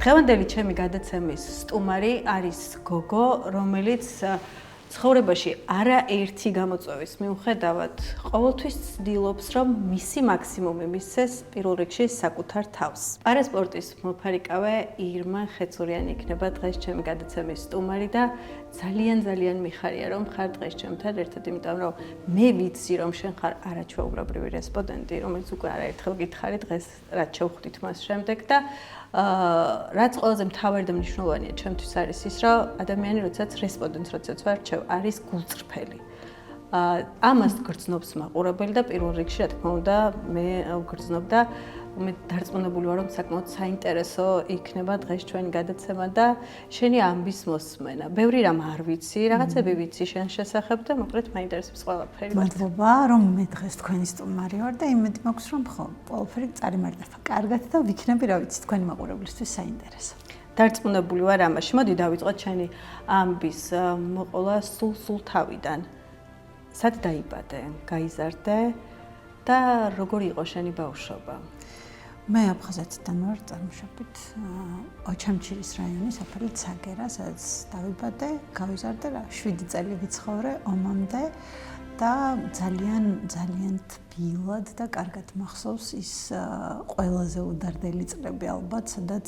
დღევანდელი ჩემი გადაცემის სტუმარი არის გოგო, რომელიც ცხოვრებაში არაერთი გამოწვევის მიუხედავად ყოველთვის ცდილობს, რომ მისი მაქსიმუმი მისცეს პირველ რიგში საკუთარ თავს. პარასპორტის მოფარიკავე ირმა ხეცურიანი იქნება დღეს ჩემი გადაცემის სტუმარი და ძალიან მიხარია, რომ ხარ დღეს ჩემთან ერთად, იმიტომ რომ მე ვიცი, რომ შენ ხარ არაჩვეულებრივი რესპონდენტი, რომელიც უკვე არაერთხელ გითხარი დღეს, რაც შევხვდით მას შემდეგ და რაც ყველაზე მთავარი და მნიშვნელოვანია ჩემთვის არის ის, რომ ადამიანი, როდესაც რესპონდენტს ვარჩევ, არის გულწრფელი. ამას გრძნობს მაყურებელი და პირველ რიგში, რა თქმა უნდა, მე ვგრძნობ და მე დარწმუნებული ვარ, რომ საკმაოდ საინტერესო იქნება დღეს ჩვენი გადაცემა და შენი ამბის მოსმენა. ბევრი რამ არ ვიცი, რაღაცები ვიცი შენ შესახებ და მოკლედ მაინტერესებს ყველაფერი. მადლობა, რომ მე დღეს თქვენი სტუმარი ვარ და იმედი მაქვს, რომ ყველაფერი წარიმარდება კარგად და ვიქნები, რა ვიცი, თქვენი მაყურებლისთვის საინტერესო. დარწმუნებული ვარ ამაში. მოდი დავიწყოთ შენი ამბის მოყოლა სულ თავიდან. სად დაიბადე, გაიზარდე და როგორი იყო შენი ბავშვობა? მე აფხაზეთიდან ვარ წარმოშობით, ოჩამჩირის რაიონის სოფელი ცაგერა, სადაც დავიბადე, გავიზარდე, 7 წელი ვიცხოვრე ომამდე და ძალიან თბილად და კარგად მახსოვს ის ყველაზე უდარდელი წლები ალბათ, სადაც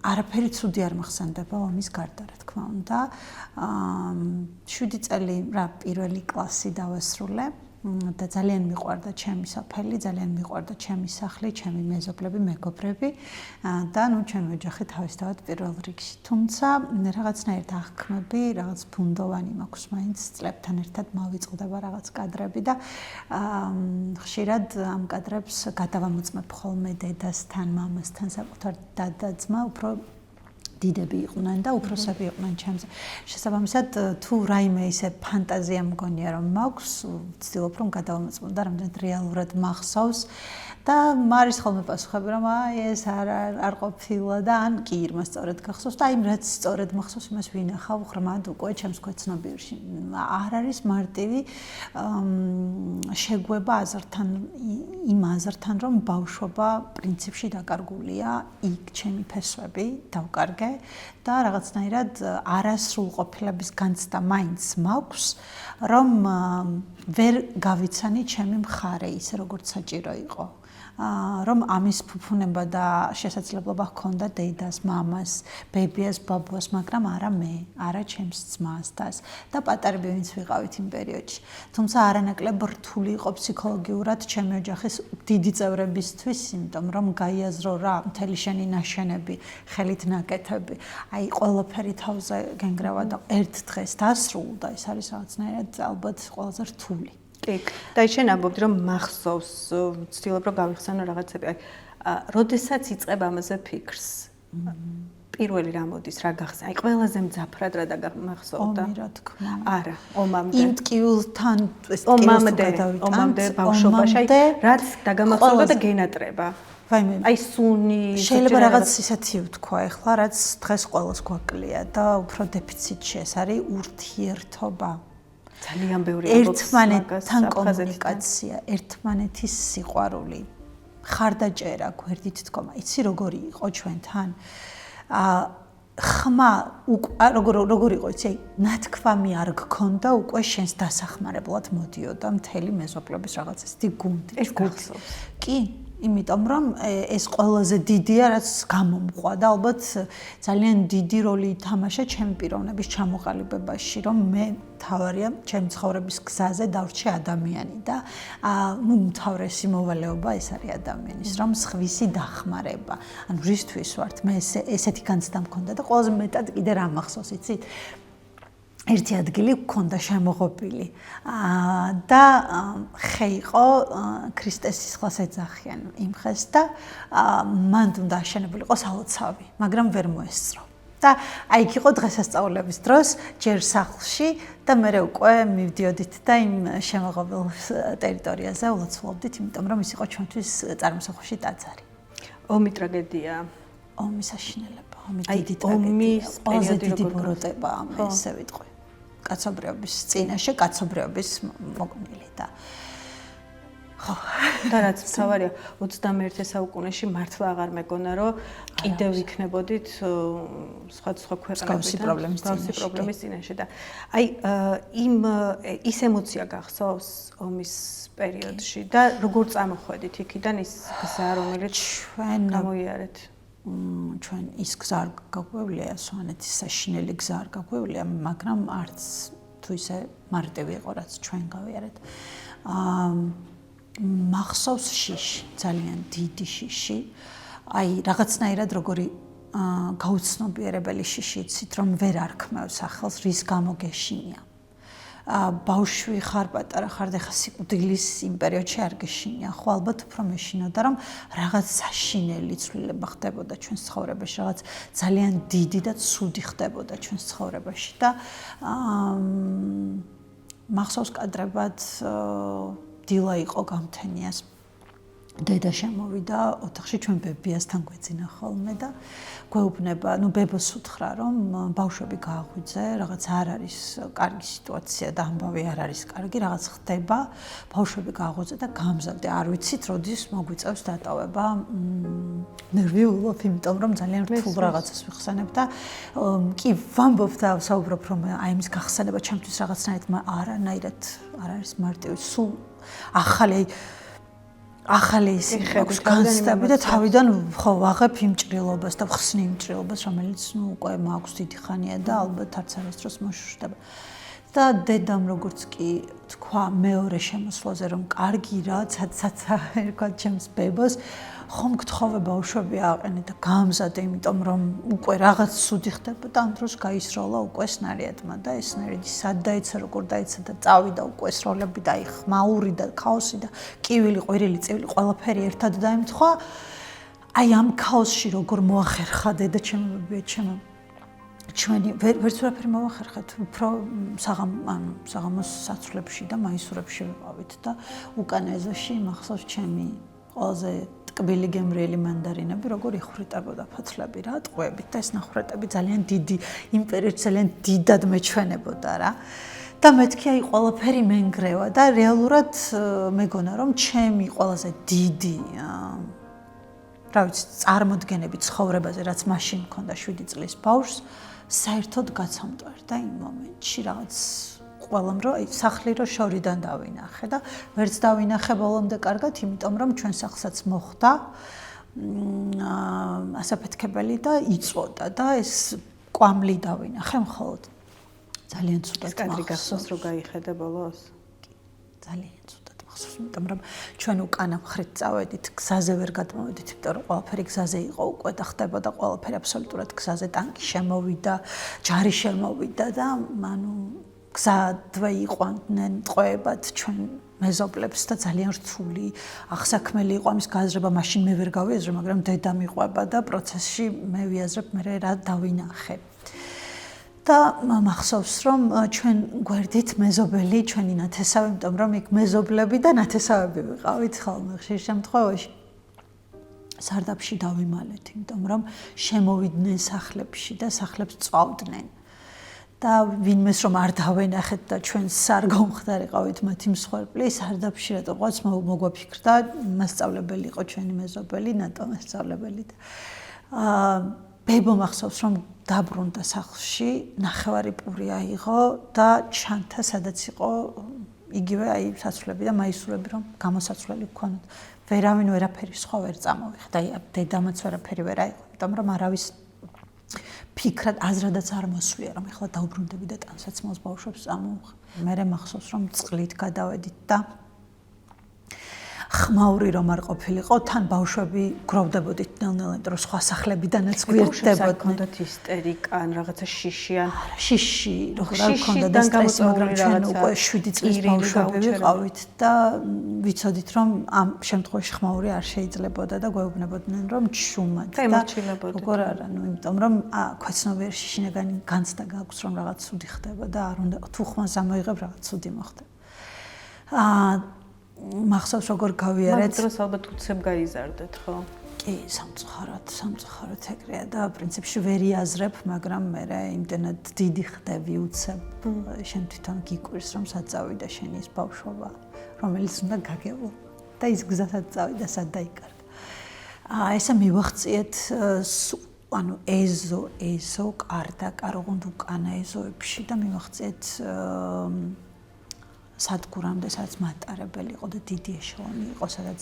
არაფერი ცუდი არ მახსენდება ომის გარდა, რა თქმა უნდა. 7 წელი პირველი კლასი დავასრულე და ძალიან მიყვარდა ჩემი სოფელი, ძალიან მიყვარდა ჩემი სახლი, ჩემი მეზობლები, მეგობრები და ჩემი ოჯახი თავისთავად პირველ რიგში. თუმცა რაღაცნაირად აღქმები, რაღაც ბუნდოვანი მაქვს მაინც წლებთან ერთად მოვიწყდება რაღაც კადრები და ხშირად ამ კადრებს გადავამოწმებ ხოლმე დედასთან, მამასთან, საკუთარ დადაძმა, უფრო დიდები იყვნენ და უფროსები იყვნენ ჩემზე. შესაბამისად, თუ რაიმე ისე ფანტაზია მგონია რომ მაქვს, ვცდილობ რომ გადავამოწმო და რამდენად რეალურად მახსოვს და არის ხოლმე პასუხები რომ ეს არ ყოფილა და ან კი ირმა სწორედ გახსოვს და იმ რაც სწორედ მახსოვს იმას ვინახავ ღრმად უკვე ჩემს ქვეცნობიერში. არ არის მარტივი შეგვება იმ აზრთან რომ ბავშვობა პრინციპში დაკარგულია, იქ ჩემი ფესვები დავკარგე და რაღაცნაირად არასრულყოფილების განცდა მაინც მაქვს, რომ ვერ გავიცანი ჩემი მხარე ისე როგორც საჭირო იყო. რომ ამის ფუფუნება და შესაძლებლობა ჰქონდა დედას, მამას, ბებიას, ბაბუას, მაგრამ არა მე, არა ჩემს ძმას დას და პატარები ვინც ვიყავით იმ პერიოდში. თუმცა არანაკლებ რთული იყო ფსიქოლოგიურად ჩემი ოჯახის დიდი წევრებისთვის, იმიტომ რომ გაიაზრო რა მთელი შენი ნაშენები, ხელით ნაკეთები, აი ყველაფერი თავზე გენგრევა და ერთ დღეს დასრულდა, ეს არის რაღაცნაირად ალბათ ყველაზე რთული. კი, და შენ ამბობდი რომ მახსოვს, ვცდილობ რომ გავიხსენო რაღაცები. როდესაც იწყებ ამაზე ფიქრს, პირველი რა მოდის, რა გახსნა? აი ყველაზე მძაფრად რა დაგმახსოვდა? ომი, რა თქმა უნდა. არა, ომამდე. იმ ტკივილთან ეს ომამდე ბავშვობაში, აი რაც დაგამახსოვდა და გენატრება. აი სუნი, შეიძლება რაღაც ისეთი ვთქვა ახლა, რაც დღეს ყველას გვაკლია და უფრო დეფიციტში ეს არის ურთიერთობა. ძალიან ბევრი ერთმანეთთან კომუნიკაცია, ერთმანეთის სიყვარული, ხარდაჭერა, გვერდით დგომა. იცი როგორი იყო ჩვენთან? ხმა როგორი იყო, იცი, ნათქვამი არ გქონდა, უკვე შენს დასახმარებლად მოდიოდა მთელი მეზობლების რაღაც ესეთი გუნდი. ეს გახსოვს. კი, იმიტომ რომ ეს ყველაზე დიდია, რაც გამომყვა და ალბათ ძალიან დიდი როლი ითამაშა ჩემი პიროვნების ჩამოყალიბებაში, რომ მე თავარია ჩემი ცხოვრების გზაზე დავრჩე ადამიანი და უმთავრესი მოვალეობა ეს არის ადამიანის, რომ სხვისი დახმარება. ანუ რისთვის ვართ? მე ესეთი განცდა მქონდა და ყველაზე მეტად კიდე რა მახსოვს, იცით? ერთი ადგილი გქონდა შემოღობილი და ხე იყო ქრისტეს სისხლს ეძახიან იმ ხეს და მან უნდა აშენებული იყოს ალოცავი, მაგრამ ვერ მოესწრო. და აი იქ იყო დღესასწაულების დროს ჯერ სახლში და მე უკვე მივდიოდით და იმ შემოღობილ ტერიტორიაზე ვლოცულობდით, იმიტომ რომ ის იყო ჩვენთვის წარმოსახვაში ტაძარი. ომი ტრაგედია. ომის აშინელება, ომი დიდი ტრაგედია, ყველაზე დიდი ბოროტება, მე ესე ვიტყვი. კაცობრიობის წინაშე, კაცობრიობის მოგონილი და ხო. და რაც მთავარია 21 საუკუნეში მართლა აღარ მეგონა რომ კიდევ იქნებოდით სხვა ქვეყნებიდან მსგავსი პრობლემის წინაშე და აი ის ემოცია გახსოვს ომის პერიოდში და როგორ წამოხვედით იქიდან ის გზა რომელიც ჩვენ გამოიარეთ ჩვენ ის გზა არ გაგვევლია სვანეთის საშინელი გზა არ გაგვევლია მაგრამ არც თუ ისე მარტივი იყო რაც ჩვენ გავიარეთ მახსოვს შიში ძალიან დიდი შიში აი რაღაცნაირად როგორი გაუცნობიერებელი შიში იცით რომ ვერ არქმევს ახალს რის გამო გეშინია ბავშვი ხარ პატარა ხარ და ხა სიკვდილის იმ პერიოდში არ გეშინია ხო ალბათ უფრო მეშინოდა რომ რაღაც საშინელი ცვლილება ხდებოდა ჩვენს ცხოვრებაში რაღაც ძალიან დიდი და ცუდი ხდებოდა ჩვენს ცხოვრებაში და მახსოვს კადრებად დილა იყო გამთენიას დედა შემოვიდა ოთახში ჩვენ ბებიასთან გვეძინა ხოლმე და გვეუბნება ნუ ბებოს უთხრა რომ ბავშვები გააღვიძე რაღაც არ არის კარგი სიტუაცია და ამბავი არ არის კარგი რაღაც ხდება ბავშვები გააღვიძე და გამზადე არ ვიცით როდის მოგვიწევს დატოვება ნერვიულობ იმიტომ რომ ძალიან რთულ რაღაცას ვიხსენებ და კი ვამბობ და საუბრობ რომ აი იმის გახსენება ჩემთვის რაღაცნაირად არანაირად არ არის მარტივი სულ ახალი ის აქვს განცდები და თავიდან ხო ვაღებ იმ ჭრილობას და ვხსნი იმ ჭრილობას რომელიც ნუ უკვე მაქვს დიდი ხანია და ალბათ არც არასდროს მოშუშდება და დედამ როგორც კი თქვა მეორე შემოსვლაზე რომ კარგი რა ცაცა ერქვა ჩემს ბებოს ხომ გთხოვე ბავშვები აყენე და გამზადე იმიტომ რომ უკვე რაღაც ცუდი ხდება და ამ დროს გაისროლა უკვე სნარიადმა და ეს სნარიადი სად დაეცა როგორ დაეცა და წავიდა უკვე სროლები და აი ხმაური და ქაოსი და კივილი ყვირილი წივილი ყველაფერი ერთად დაემთხვა აი ამ ქაოსში როგორ მოახერხა დედა ჩემო ჩვენი ვერც ვერაფერი მოახერხეთ უფრო საღამოს საცვლებში და მაისურებში ვიყავით და უკან ეზოში მახსოვს ჩემი ყველაზე ტკბილი გემრიელი მანდარინები როგორ იხვრიტებოდა ფოთლები რა ტყვეებით და ეს ნახვრეტები ძალიან დიდი იმ პერიოდში ძალიან დიდად მეჩვენებოდა რა და მეთქი აი ყველაფერი მენგრევა და რეალურად მეგონა რომ ჩემი ყველაზე დიდი რა ვიცი წარმოდგენები ცხოვრებაზე რაც მაშინ მქონდა 7 წლის ბავშვს საერთოდ გაცამტვერდა იმ მომენტში რაღაც ყველამ რომ აი სახლი რო შორიდან დავინახე და ვერც დავინახე ბოლომდე კარგად იმიტომ რომ ჩვენ სახლსაც მოხდა ასაფეთქებელი და იწვოდა და ეს კვამლი დავინახე მხოლოდ ძალიან ცუდად კადრი გახსოვს რომ გაიხედე ბოლოს ძალიან ცუდად მახსოვს იმიტომ რომ ჩვენ უკანა მხრით წავედით გზაზე ვერ გადმოვედით იმიტომ რომ ყველაფერი გზაზე იყო უკვე და ხდებოდა ყველაფერი აბსოლუტურად გზაზე ტანკი შემოვიდა ჯარი შემოვიდა და ანუ გზადვე იყვნენ ტყვეებად ჩვენ მეზობლებს და ძალიან რთული აღსაქმელი იყო ამის გააზრება მაშინ მე ვერ გავიაზრე მაგრამ დედა მიყვება და პროცესში მე ვიაზრებ მე რა დავინახე და მახსოვს რომ ჩვენ გვერდით მეზობელი ჩვენი ნათესავი იმიტომ რომ იქ მეზობლები და ნათესავები ვიყავით ხოლმე ხშირ შემთხვევაში სარდაფში დავიმალეთ იმიტომ რომ შემოვიდნენ სახლებში და სახლებს წვავდნენ და ვინმეს რომ არ დავენახეთ და ჩვენ სარგომხდარიყავით მათი მსხვერპლი სარდაფში რატო ყავს მოგვაფიქრდა მასწავლებელი იყო ჩვენი მეზობელი ნატო მასწავლებელი და ბებო მახსოვს რომ დაბრუნდა სახლში ნახევარი პური აიღო და ჩანთა სადაც იყო იგივე აი საცვლები და მაისურები რომ გამოსაცვლელი გქონოთ ვერავინ ვერაფერი სხვა ვერ წამოვიხდა აი დედამაც ვერაფერი ვერ აიღო იმიტომ რომ არავის ფიქრად აზრადაც არ მოსვია რომ ეხლა დაუბრუნდები და ტანსაცმელს ბავშვებს წამოვხ. მე მახსოვს რომ წყლით გადავედით და ხმაური რომ არ ყოფილიყო თან ბავშვები გროვდებოდით ნელ-ნელა რომ სხვა სახლებიდანაც გვერდებოდნენ. ქონდათ ისტერიკა ან რაღაცა შიშიან. შიში როგორ არ ქონდა და სტრესი მაგრამ ჩვენ უკვე 7 წლის ბავშვები ვიყავით და ვიცოდით რომ ამ შემთხვევაში ხმაური არ შეიძლებოდა და გვეუბნებოდნენ რომ ჩუმად და როგორ არა ნუ იმიტომ რომ ქვეცნობიერ შიშინაგანი განცდა გაქვს რომ რაღაც ცუდი ხდება და არ უნდა თუ ხმას ამოიღებ რაღაც ცუდი მოხდება. მახსოვს როგორ გავიარეთ. მაგ დროს ალბათ უცებ გაიზარდეთ, ხო? კი, სამწუხაროდ ეგრეა და პრინციპში ვერ იაზრებ, მაგრამ მე იმდენად დიდი ხდები უცებ. შენ თვითონ გიკვირს რომ საწავიდა შენი ეს ბავშვობა, რომელიც უნდა გაგებულ. და ის გზასაც წავიდა სად დაიკარგა. ესა მივახციეთ ანუ ეზო კარდა კაროღუნდ უკანა ეზოებში და მივახციეთ სადგურამდე, სადაც მატარებელი იყო და დიდი ეშელონი იყო, სადაც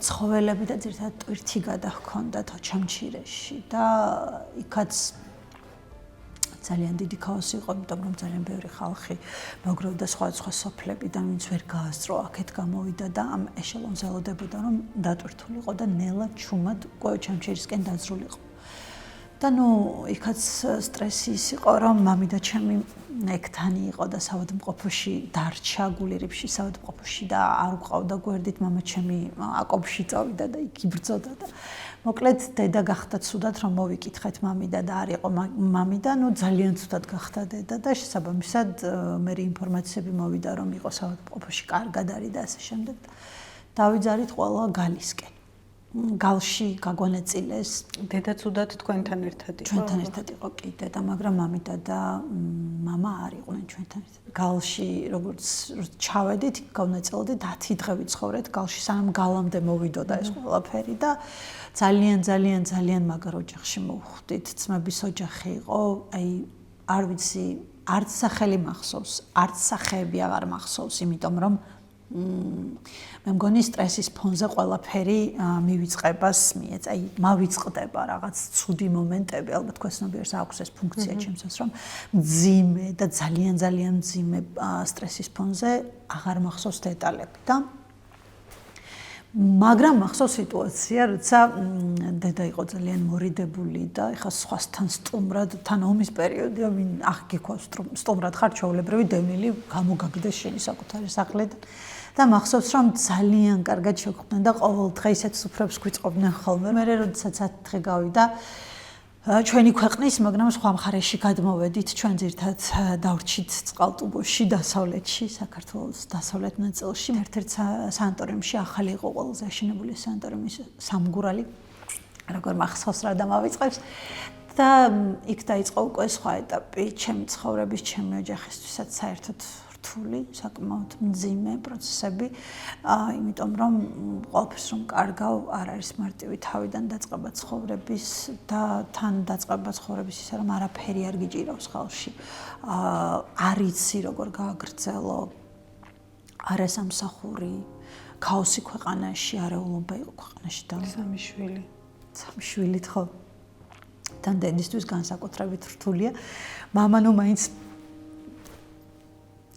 ცხოველები და ძირითადად ტვირთი გადაჰქონდათ ოჩამჩირეში და იქაც ძალიან დიდი ქაოსი იყო, იმიტომ რომ ძალიან ბევრი ხალხი მოგროვდა სხვადასხვა სოფლებიდან, ვინც ვერ გაასწრო, აქეთ გამოვიდა და ამ ეშელონს ელოდებოდა, რომ დატვირთულიყო და ნელად ჩუმად ოჩამჩირისკენ დაძრულიყო. და იქაც სტრესი ის იყო, რომ მამი და ჩემი ექთანი იყო და საავადმყოფოში დარჩა, გულირიბში საავადმყოფოში და არ უყავდა გვერდით, მამა ჩემი აკობში წავიდა და იქ იბრძოდა და მოკლედ დედა გახდა ცუდად, რომ მოვიკითხეთ მამიდა და არ იყო მამიდა, ძალიან ცუდად გახდა დედა და შესაბამისად მე ინფორმაციები მოვიდა, რომ იყო საავადმყოფოში კარგად არის და ასე შემდეგ. დავიძარით ყველა გალისკენ. გალში გაგვანაწილეს. დედა ცუდად თქვენთან ერთად იყო. ჩვენთან ერთად იყო კი დედა, მაგრამ მამიდა და მამა არ იყვნენ ჩვენთან ერთად. გალში როგორც ჩავედით, გავნაწილდით 10 დღე ვიცხოვრეთ გალში, სანამ გალამდე მოვიდოდა ეს ყველაფერი და ძალიან მაგარ ოჯახში მოვხვდით. ძმების ოჯახი იყო, აი არ ვიცი, არც სახელი მახსოვს, არც სახეები აღარ მახსოვს, იმიტომ რომ მე მგონი სტრესის ფონზე ყველაფერი მივიწყებას მიეცა, აი მავიწყდება რაღაც ცუდი მომენტები, ალბათ ქვესნობიერს აქვს ეს ფუნქცია ჩემსაც, რომ მძიმე და ძალიან მძიმე სტრესის ფონზე აღარ მახსოვს დეტალები და მაგრამ მახსოვს სიტუაცია, როცა დედა იყო ძალიან მორიდებული და ეხა სხვასთან სტუმრად, თან ომის პერიოდია, ვინ აღგიქვა სტუმრად ხარ ჩვეულებრივი დევნილი გამოგაგდეს შენი საკუთარი სახლიდან და მახსოვს რომ ძალიან კარგად შეგხვდნენ და ყოველ დღე ისეთ სუფრებს გვიწყობდნენ ხოლმე. მე როდესაც 10 დღე გავიდა ჩვენი ქვეყნის, მაგრამ სხვა მხარეში გადმოვედით, ჩვენ ძირთად დავრჩით წყალტუბოში, დასავლეთში, საქართველოს დასავლეთ ნაწილში, ერთ-ერთ სანატორიუმში, ახალი იყო ყველაზე აშენებული სანატორიუმის სამგურალი, როგორ მახსოვს რა დამავიწყებს და იქ დაიწყო უკვე სხვა ეტაპი ჩემი ცხოვრების, ჩემი ოჯახისთვისაც საერთოდ რთული, საკმაოდ მძიმე პროცესები, იმიტომ რომ ყველაფერს რომ კარგავ, არ არის მარტივი თავიდან დაწყება ცხოვრების და თან დაწყება ცხოვრების ისე რომ არაფერი არ გიჭირავს ხალხში. არ იცი როგორ გააგრძელო, არასამსახური, ქაოსი ქვეყანაში, არეულობა იყო ქვეყანაში და სამი შვილი ხო. თან დედისთვის განსაკუთრებით რთულია. მამა მაინც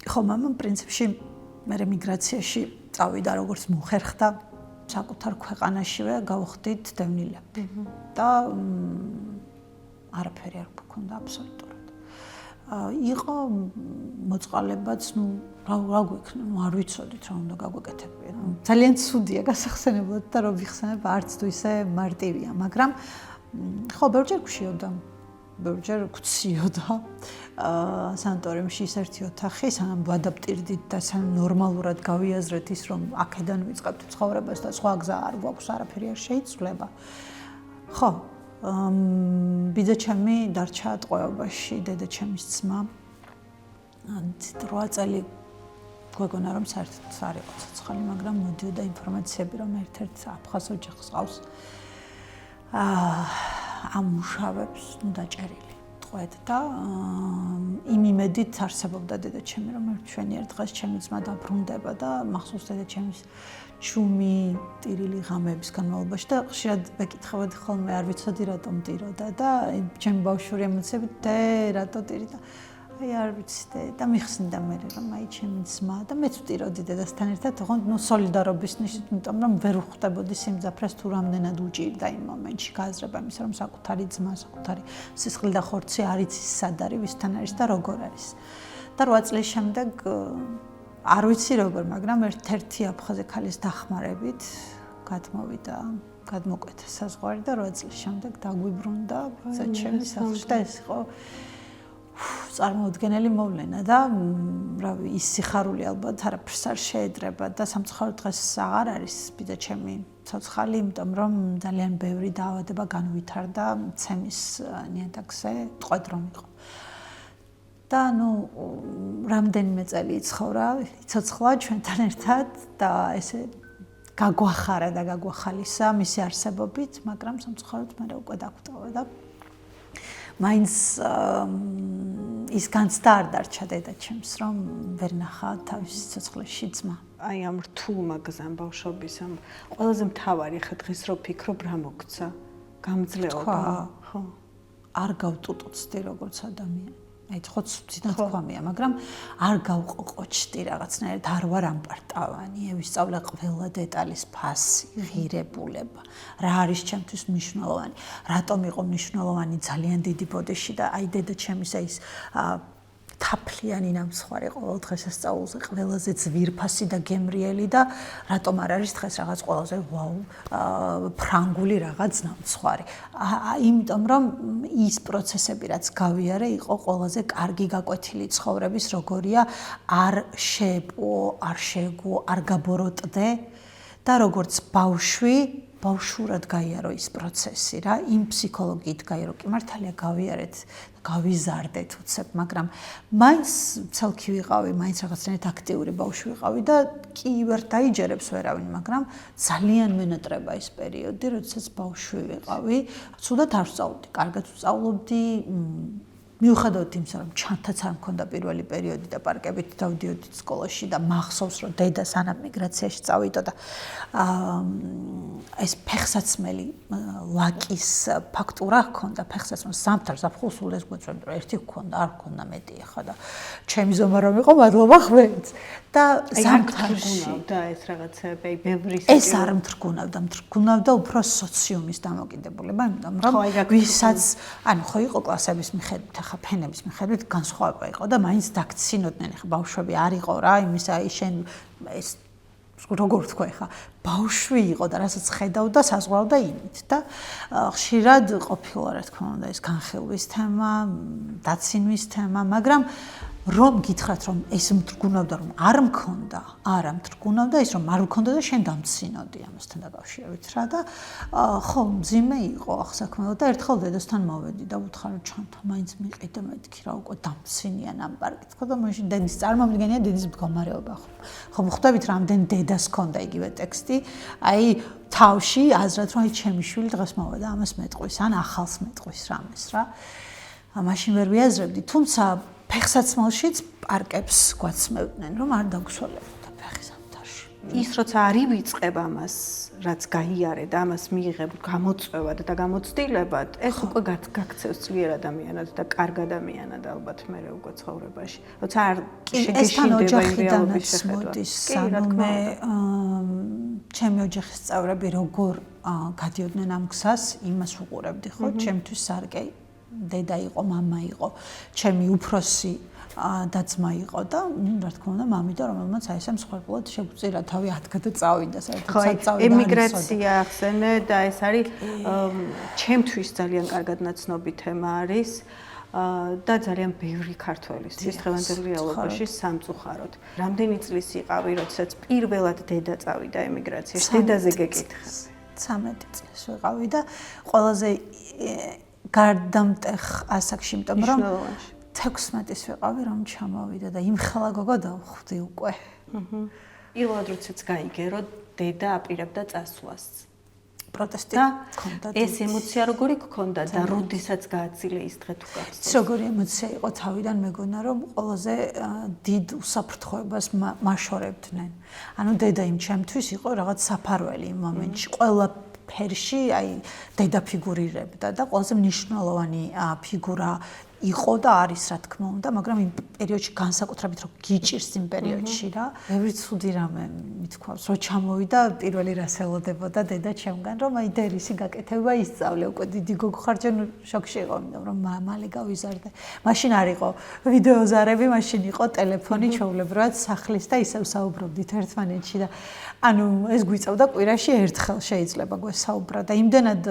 ხო, მამამ პრინციპში მე მიგრაციაში წავიდა, როგორც მოხერხდა საკუთარ ქვეყანაშივე გავხდით დევნილები და არაფერი არ გქონდა აბსოლუტურად. იყო მოწყალებაც, რა გვექნა, არ ვიცოდით რა უნდა გაგვეკეთებია. ძალიან ცუდია გასახსენებლად და რომ ვიხსენებ, არც თუ ისე მარტივია, მაგრამ ხო, ბევრჯერ გვშიოდა. ბევრჯერ გვციოდა სანატორიუმში ის ერთი ოთახი, სანამ ვადაპტირდით და სანამ ნორმალურად გავიაზრეთ ის, რომ აქედან ვიწყებთ ცხოვრებას და სხვა გზა არ გვაქვს, არაფერი არ შეიცვლება. ხო, ბიძა ჩემი დარჩა ტყვეობაში, დედა ჩემის ძმა. 8 წელი გვეგონა რომ საერთოდ არ იყო ცოცხალი, მაგრამ მოდიოდა ინფორმაციები, რომ ერთ-ერთ აფხაზ ოჯახს ყავს. ამუშავებს, დაჭერილი ტყვედ და იმ იმედით არსებობდა დედა ჩემი, რომ ჩვენიერ დღეს ჩემი ძმა დაბრუნდება და მახსოვს დედა ჩემის ჩუმი ტირილი ღამეების განმავლობაში და ხშირად მეკითხებოდი ხოლმე, არ ვიცოდი რატომ ტიროდა და ჩემი ბავშვური ემოციები, დე რატო ტირი და აი არ ვიცი და მიხსნიდა მე რომ აი ჩემი ძმა და მეც ვტიროდი დედასთან ერთად, თქო სოლიდარობის ნიშნით, იმიტომ რომ ვერ ვხვდებოდი სიმძაფრეს თუ რამდენად უჭირდა იმ მომენტში გააზრება იმისა, რომ საკუთარი ძმა, საკუთარი სისხლი და ხორცი არ იცის სად არის, ვისთან არის და როგორ არის. და 8 წლის შემდეგ არ ვიცი როგორ, მაგრამ ერთ-ერთი აფხაზი ქალის დახმარებით გადმოვიდა, გადმოკვეთა საზღვარი და 8 წლის შემდეგ დაგვიბრუნდა ბიძა ჩემი სახლში და ეს იყო წარმოუდგენელი მოვლენა და რავი ის სიხარული ალბათ არაფერს არ შეედრება და სამწუხაროდ დღეს აღარ არის ბიძა ჩემი ცოცხალი, იმიტომ რომ ძალიან ბევრი დაავადება განვითარდა ცემის ნიადაგზე ტყვედ რომ იყო. და რამდენიმე წელი იცხოვრა, იცოცხლა ჩვენთან ერთად და ესე გაგვახარა და გაგვახალისა მისი არსებობით, მაგრამ სამწუხაროდ მე უკვე დაგვტოვა და მაინც ის განცდა არ დარჩა დედაჩემს, რომ ვერ ნახა თავის სიცოცხლეში ძმა. აი ამ რთულმა გზამ ბავშვობის ამ ყველაზე მთავარი ხა დღეს რო ფიქრობ რა მოგცა? გამძლეობა, ხო? არ გავტუტუცდი როგორც ადამიანი. აი ხო ცუდად თქვამია, მაგრამ არ გავყოყოჩდი რაღაცნაირად, არ ვარ ამპარტავანი, ვისწავლე ყველა დეტალის ფასი, ღირებულება, რა არის ჩემთვის მნიშვნელოვანი, რატომ იყო მნიშვნელოვანი ძალიან დიდი ბოდიში და აი დედაჩემის ის თაფლიანი ნამსხვარი ყოველ დღესასწაულზე ყველაზე ძვირფასი და გემრიელი და რატომ არ არის დღეს რაღაც ყველაზე ვაუ ფრანგული რაღაც ნამსხვარი. იმიტომ რომ ის პროცესები რაც გავიარე იყო ყველაზე კარგი გაკვეთილი ცხოვრების როგორია არ შეეპო, არ შეგო, არ გაბოროტდე და როგორც ბავშვი ბავშვურად გაიარო ის პროცესი რა, იმ ფსიქოლოგიით გაიარო, კი მართალია გავიარეთ, გავიზარდეთ უცებ, მაგრამ მაინც ცალკი ვიყავი, მაინც რაღაცნაირად აქტიური ბავშვი ვიყავი და კი ვერ დაიჯერებს ვერავინ, მაგრამ ძალიან მენატრება ის პერიოდი, როდესაც ბავშვი ვიყავი, ცუდად არ ვსწავლობდი, კარგად ვსწავლობდი, მიუხედავად იმისა, რომ ჩანთაც არ მქონდა პირველი პერიოდი და პარკებით დავდიოდი სკოლაში და მახსოვს, რომ დედა სანამ მიგრაციაში წავიდა და ეს ფეხსაცმელი ლაკის ფაქტურა ჰქონდა, ფეხსაცმელი ზამთარ ზაფხულსულ ეს გვეწვევდა, რომ ერთი ჰქონდა, არ ჰქონდა მეტი ახლა და ჩემი ზომა რომ იყო, მადლობა ხვენს და ზამთარში და ეს რაღაცები, აი ბევრი ეს არ მთრგუნავდა უფრო სოციუმის დამოკიდებულება, იმიტომ რომ ვისაც, ანუ ხო იყო კლასების მიხედვით ხა ფენების მიხედვით განსხვავება იყო და მაინც დაქცინოდნენ ხა ბავშვები არ იყო რა იმისა შენ ეს როგორ თქვა ხა ბავშვი იყო და რასაც ხედავდა საზღვრავდა იმით და ხშირად ყოფილა რა თქმა უნდა ეს განხილვის თემა, დაცინვის თემა, მაგრამ რომ გითხრათ რომ ეს მტრგუნავდა რომ არ მქონდა, არა მტრგუნავდა ის რომ არ მქონდა და შენ დამცინოდი ამასთან დაკავშირებით რა და ხო მძიმე იყო ახსაქმელად და ერთხელ დედასთან მოვედი და ვუთხარ ჩანთა მაინც მიყიდა მეთქი რა უკვე დამცინიან ამ პარკით ხო და მაშინ დედის წარმომადგენია დედის მდგომარეობა ხო ხვდებით რამდენი დედას ჰქონდა იგივე ტექსტი აი თავში აზრად რომ აი ჩემი შვილი დღეს მოვედა ამას მეტყვის ან ახალს მეტყვის რამეს რა მაშინ ვერ ვიაზრებდი თუმცა ფეხსაცმელშიც პარკებს გვაცმევდნენ, რომ არ დაგვსვლებოდა ფეხი ზამთარში. ის როცა არ ივიწყებ ამას, რაც გაიარე და ამას მიიღებ გამოწვევად და გამოცდილებად, ეს უკვე გაქცევს ძლიერ ადამიანად და კარგ ადამიანად ალბათ მე უკვე ცხოვრებაში. როცა არ შეგეშინდება იმ რეალობის შეხედვით. სანამ მე ჩემი ოჯახის წევრები როგორ გადიოდნენ ამ გზას, იმას უყურებდი ხო, ჩემთვის სარკე დედა იყო, მამა იყო, ჩემი უფროსი და ძმა იყო და რა თქმა უნდა მამიდა რომელმაც აი ეს მსხვერპლად შეგვწირა თავი ადგა და წავიდა საერთოდ წავიდა ემიგრაცია ახსენე და ეს არის ჩემთვის ძალიან კარგად ნაცნობი თემა არის და ძალიან ბევრი ქართველისთვის დღევანდელ რეალობაში სამწუხაროდ. რამდენი წლის იყავი, როდესაც პირველად დედა წავიდა ემიგრაციაში, დედაზე გეკითხა. 13 წლის ვიყავი და ყველაზე გარდამტეხ ასაკში, იმიტომ რომ 16-ის ვიყავი, რომ ჩამოვიდა და იმხელა გოგო დავხვდი უკვე. პირველად როდესაც გაიგერო, დედა აპირებდა წასვლას. პროტესტი ჰქონდა. ეს ემოცია როგორი გქონდა და როდესაც გააცილე ის დღე თუ გახსოვს? როგორი ემოცია იყო თავიდან მეგონა, რომ ყველაზე დიდ უსაფრთხოებას მაშორებდნენ. ანუ დედა იმ ჩემთვის იყო რაღაც საფარველი იმ მომენტში. ყველა ფერში აი დედა ფიგურირებდა და ყველაზე მნიშვნელოვანი ფიგურა იყო და არის რა თქმა უნდა, მაგრამ იმ პერიოდში განსაკუთრებით რომ გიჭირს იმ პერიოდში რა. ბევრი ცუდი რამე მithქვავს, რომ ჩამოვიდა პირველი რას ელოდებოდა დედა ჩემგან, რომ აი დერისი გაკეთება ისწავლე, უკვე დიდი გოგო ხარ, ჯერ შოკში იყო, რომ მალე გავიზარდე. მაშინ არ იყო ვიდეოზარები, მაშინ იყო ტელეფონი ჩვეულებრივად სახლის და ისევ საუბრობდით ერთმანეთში და ანუ ეს გვიწევდა კვირაში ერთხელ შეიძლება გვესაუბრა და იმდენად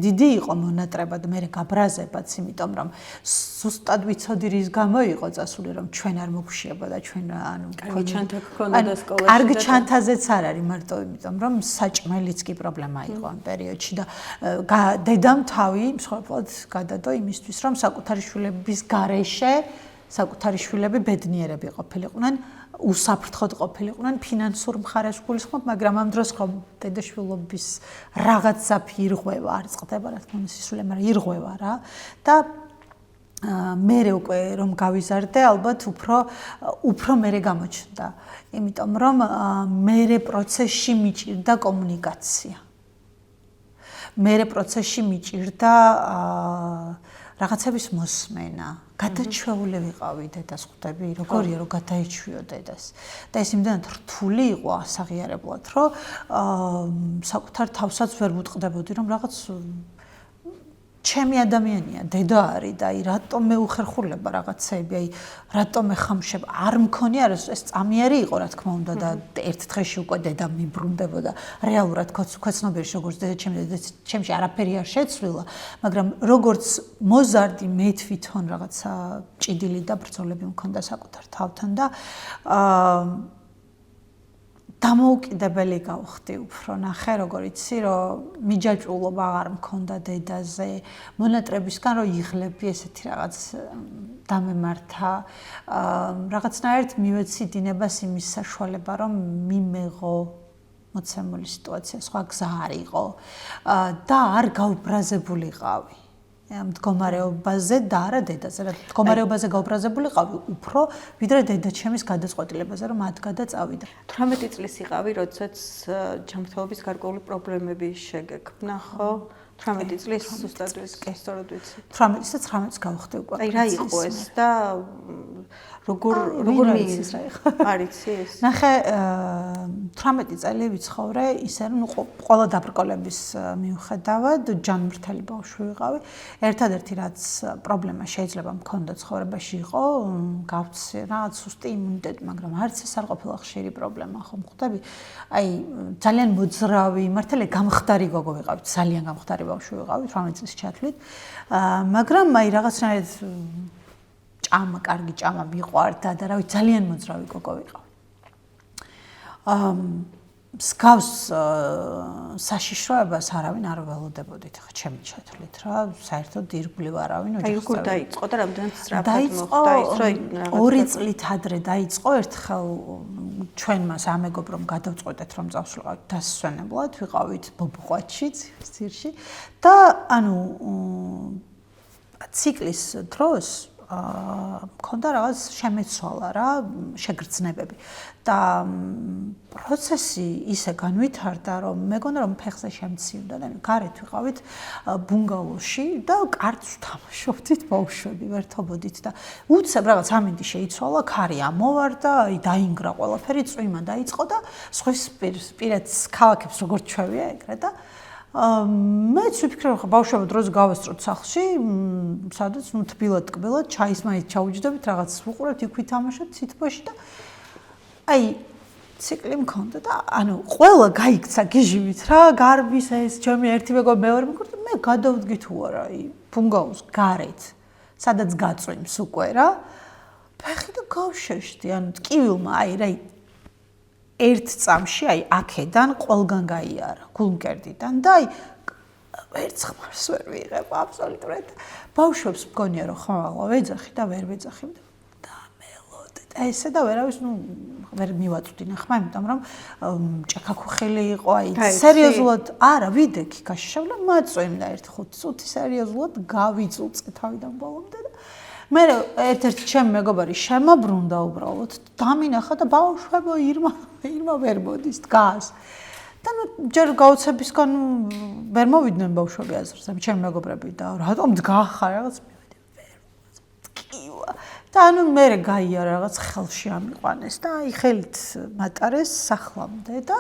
დიდი იყო მონატრება და მე გაბრაზებაც, იმიტომ რომ ზუსტად ვიცოდი რის გამო იყო წასული რომ ჩვენ არ მოგშიება და ჩვენ ანუ კარგი ჩანთა გქონდა და სკოლაში კარგ ჩანთაზეც არ არის მარტო იმიტომ რომ საჭმელიც კი პრობლემა იყო ამ პერიოდში და დედამ თავი მსხვერპლად გადადო იმისთვის რომ საკუთარი შვილების გარეშე საკუთარი შვილები ბედნიერები ყოფილიყვნენ უსაფრთხოდ ყოფილიყვნენ ფინანსურ მხარეს გულისხმობ, მაგრამ ამ დროს ხომ დედაშვილობის რაღაცა ირღვევა არ წყდება, რა თქმა უნდა, სისულე, მაგრამ ირღვევა რა და მერე უკვე რომ გავიზარდე, ალბათ უფრო მერე გამოჩნდა, იმიტომ რომ მერე პროცესში მიჭირდა კომუნიკაცია. მერე პროცესში მიჭირდა რაღაცების მოსმენა. გადაჩვეული ვიყავი დედას ხვდები, როგორია რომ გადაეჩვიო დედას. და ეს იმდენად რთული იყო ასაღიარებლად, რომ საკუთარ თავსაც ვერ ვუტყდებოდი, რომ რაღაც ჩემი ადამიანია, დედა არის და რატომ მე უხერხულება რაღაცები, რატომ ეხამშებ, არ მქონია ეს წამიერი იყო, რა თქმა უნდა და ერთ დღეში უკვე დედა მიბრუნდებოდა. რეალურად ქვეცნობიერში როგორც დედა ჩემში არაფერი არ შეცვლილა, მაგრამ როგორც მოზარდი მე თვითონ რაღაცა ჭიდილი და ბრძოლები მქონდა საკუთარ თავთან და დამოუკიდებელი გავხდი უფრო ნახე როგორ იცი რომ მიჯაჭვულობა აღარ მქონდა დედაზე მონატრებისგან რომ იღლები ესეთი რაღაც დამემართა რაღაცნაირად მივეცი დინებას იმის საშუალება რომ მიმეღო მოცემული სიტუაცია სხვა გზა არ იყო და არ გავბრაზებულიყავი მდგომარეობაზე და არა დედაზე. რა მდგომარეობაზე გავბრაზებულიყავი უფრო ვიდრე დედაჩემის გადაწყვეტილებაზე რომ მათ გადაწავიდა. 18 წლის იყავი, როდესაც ჯანმრთელობის გარკვეული პრობლემები შეგექმნა, ხო? 18 წლის ზუსტად სწორად ვიცი. 18-ს და 19-ს გავხდი უკვე. აი რა იყო ეს და როგორ მიცის რა იყო? არიცი ეს. ნახე 18 წელი ვიცხოვრე ისე რომ ყველა დაბრკოლების მიუხედავად ჯანმრთელი ბავშვი ვიყავი. ერთადერთი რაც პრობლემა შეიძლება მქონდა ცხოვრებაში იყო გავცე რაღაც სუსტი იმუნიტეტი, მაგრამ არც ეს არ ყოფილა ხშირი პრობლემა, ხო მხვდები? აი ძალიან მოძრავი, მართალია გამხდარი გოგო ვიყავი, ძალიან გამხდარი ბავშვი ვიყავი 18 წლის ჩათვლით. მაგრამ აი რაღაცნაირად ჭამა, კარგი ჭამა მიყვარდა და რავი ძალიან მოძრავი გოგო ვიყავი. მსგავს საშიშროებას არავინ არ ველოდებოდით ხა ჩემი ჩათვლით რა, საერთოდ ირგვლივ არავინ ოჯახს. აი როგორ დაიწყო და რამდენად სწრაფად მოხდა ის რომ 2 წლით ადრე დაიწყო ერთხელ ჩვენმა სამეგობრომ გადავწყვეტეთ რომ წავსულიყავით დასვენებლად, ვიყავით ბობოყვათში, ძირში და ანუ ციკლის დროს მქონდა რაღაც შემეცვალა რა, შეგრძნებები და პროცესი ისე განვითარდა, რომ მეგონა რომ ფეხზე შემციunda და გარეთ ვიყავით ბუნგალოში და კარტს ვთამაშობდით ბავშვები, ვერთობოდით და უცებ რაღაც ამინდი შეიცვალა, ქარი ამოვარდა, აი დაინგრა ყველაფერი, წვიმა დაიწყო და სხვის პირეთს ქალაქებს როგორ ჩვევია ეგრე და მეც ვიფიქრე რომ ბავშვობა დროს გავასწროთ სახლში, სადაც ნუ თბილად ტკბილად ჩაის მაინც ჩაუჯდებით, რაღაც ვუყურებთ, იქ ვითამაშებთ სითბოში და აი ციკლი მქონდა და ანუ ყველა გაიქცა გიჟივით რა, გარბის ეს ჩემი ერთი მეგობარი მეორე მეგობარი მე გადავდგი თუ არა აი ბუნგაუს გარეთ, სადაც გაწვიმს უკვე რა. ფეხი და გავშეშდი, ანუ ტკივილმა აი რა ერთ წამში აი აქედან ყველგან გაიარა გულმკერდიდან და აი ერთ ხმარს ვერ ვიღებ აბსოლუტურად. ბავშვებს მგონია რომ ხმალა ვეძახი და ვერ ვეძახი და მელოდი და ესე და ვერავის ნუ ვერ მივაწვდი ხმა, იმიტომ რომ ჭექაქუხილი იყო აი სერიოზულად არა ვიდექი გაშშავლა მაწვიმდა ერთ 5 წუთი სერიოზულად გავიწუწე თავიდან ბოლომდე და მე ერთ-ერთი ჩემი მეგობარი შემოbrunდა უბრალოდ დამინახა და ბავშვებო ირმა ვერ მოდის დგას და ნუ ჯერ გაუცებისგან ვერ მოვიდნენ ბავშვები აზრზე ჩემი მეგობრები და რატომ დგახარ რაღაც მივედი ვერ ტკივა და ანუ მე გაიარა რაღაც ხელში ამიყვანეს და აი ხელით მატარეს სახლამდე და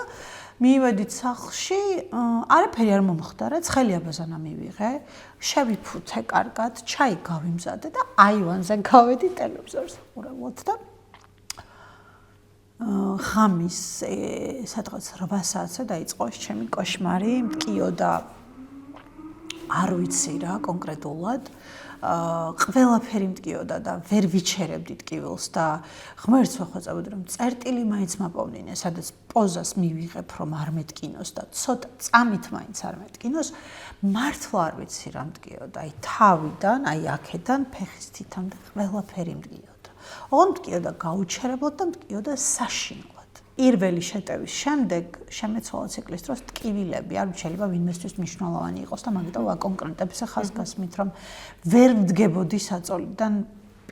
მივედით სახლში, არაფერი არ მომხდარა, ცხელი აბაზანა მივიღე, შევიფუთე კარგად, ჩაი გავიმზადე და აივანზე გავედი ტელევიზორს უყურებლად და ღამის სადღაც 8 საათზე დაიწყო ეს ჩემი კოშმარი, მткиოდა არ ვიცი რა კონკრეტულად ყველაფერი მткиოდა და ვერ ვიჩერებდი ტკივილს და ღმერთს ვახვეწებოდი რომ წერტილი მაინც მაპოვნინე, სადაც პოზას მივიღებ რომ არ მეტკინოს და ცოტა წამით მაინც არ მეტკინოს, მართლა არ ვიცი რა მткиოდა, აი თავიდან, აი აქედან ფეხის თითამდე ყველაფერი მткиოდა. ოღონდ მткиოდა გაუჩერებლად და მткиოდა საშინლად. პირველი შეტევის შემდეგ შემეცვალა ციკლის დროს ტკივილები არ შეიძლება ვინმესთვის მნიშვნელოვანი იყოს და მაგიტომ ვაკონკრეტებს ხაზგასმით რომ ვერ ვდგებოდი საწოლიდან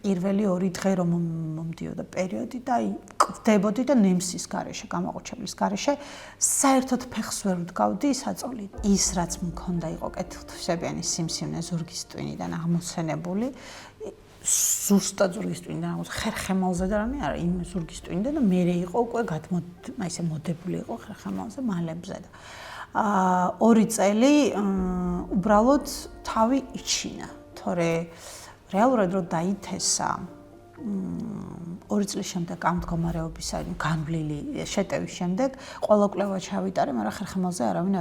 პირველი 2 დღე რომ მომდიოდა პერიოდი და აი კვდებოდი და ნემსის გარეშე, გამაყუჩებლის გარეშე საერთოდ ფეხს ვერ ვდგავდი საწოლი. ის რაც მქონდა იყო კეთილთვისებიანი სიმსივნე ზურგის ტვინიდან აღმოცენებული, ზუსტად ზურგის ტვინიდან ხერხემალზე და რამე არა, იმ ზურგის ტვინიდან და მერე იყო უკვე ესე მოდებული იყო ხერხემალზე მალებზე და 2 წელი უბრალოდ თავი იჩინა, თორე რეალურად რო დაითესა 2 წლის შემდეგ ამ მდგომარეობის განვლილი შეტევის შემდეგ ყველა კვლევა ჩავიტარე, მაგრამ ხერხემალზე არავინ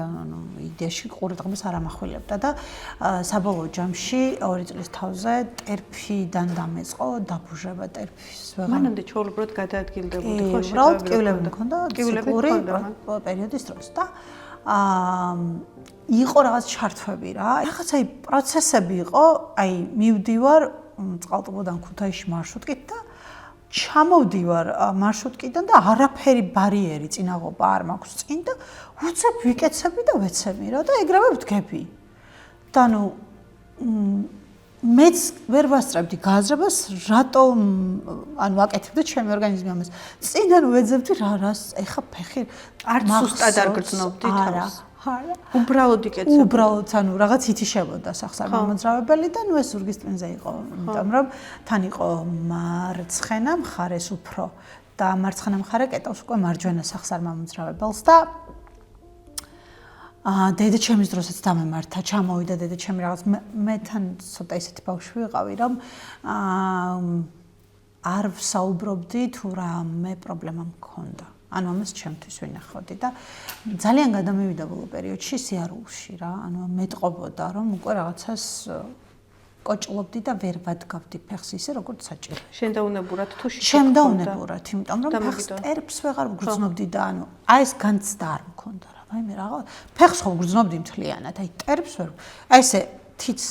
იდეაში ყურადღებას არ ამახვილებდა და საბოლოო ჯამში 2 წლის თავზე ტერფიდან დამეწყო დაბუჟება ტერფის ვეღარ. მანამდე ჩაულებრად გადაადგილდებოდი ხო შეტევები? უბრალოდ ტკივილები მქონდა ციკლური პერიოდის დროს და იყო რაღაც ჩართვები რა. რაღაცა პროცესები იყო, აი მივდივარ წყალტუბოდან ქუთაისში მარშრუტკით და ჩამოვდივარ მარშრუტკიდან და არაფერი ბარიერი წინაღობა არ მაქვს წინ და უცებ ვიკეცები და ვეცემი რა და ეგრევე ვდგები. და ნუ მეც ვერ ვასწრებდი გააზრებას, რატომ ვაკეთებდი ჩემი ორგანიზმი ამას. წინან ვეძებდი რას, ეხა ფეხი არც სუსტად არ გრძნობდი თავს. არა. უბრალოდ იკეცებდი. უბრალოდ რაღაც ითიშებოდა სახსრამომოძრავებელი და ნუ ეს ზურგის ტვინზე იყო, იმიტომ რომ თან იყო მარცხენა მხარეს უფრო და მარცხენა მხარე კეტავს უკვე მარჯვენა სახსრამომოძრავებელს და დედაჩემის დროსაც დამემართა, ჩამოვიდა დედაჩემი რაღაც მე თან ცოტა ისეთი ბავშვი ვიყავი, რომ არ ვსაუბრობდი თუ რამე პრობლემა მქონდა. ანუ ამას ჩემთვის ვინახავდი და ძალიან გადამივიდა ბოლო პერიოდში სიარულში რა, ანუ მეტყობოდა რომ უკვე რაღაცას კოჭლობდი და ვერ ვადგავდი ფეხს ისე როგორც საჭირო. შენდაუნებურად თუ შენდაუნებურად, იმიტომ რომ ფეხს ტერფს ვეღარ ვგრძნობდი და ანუ აი ეს განცდა არ მქონდა რა. აი მე რაღაც ფეხს ხო ვგრძნობდი მთლიანად, აი ტერფს ვერ. აი ესე თიც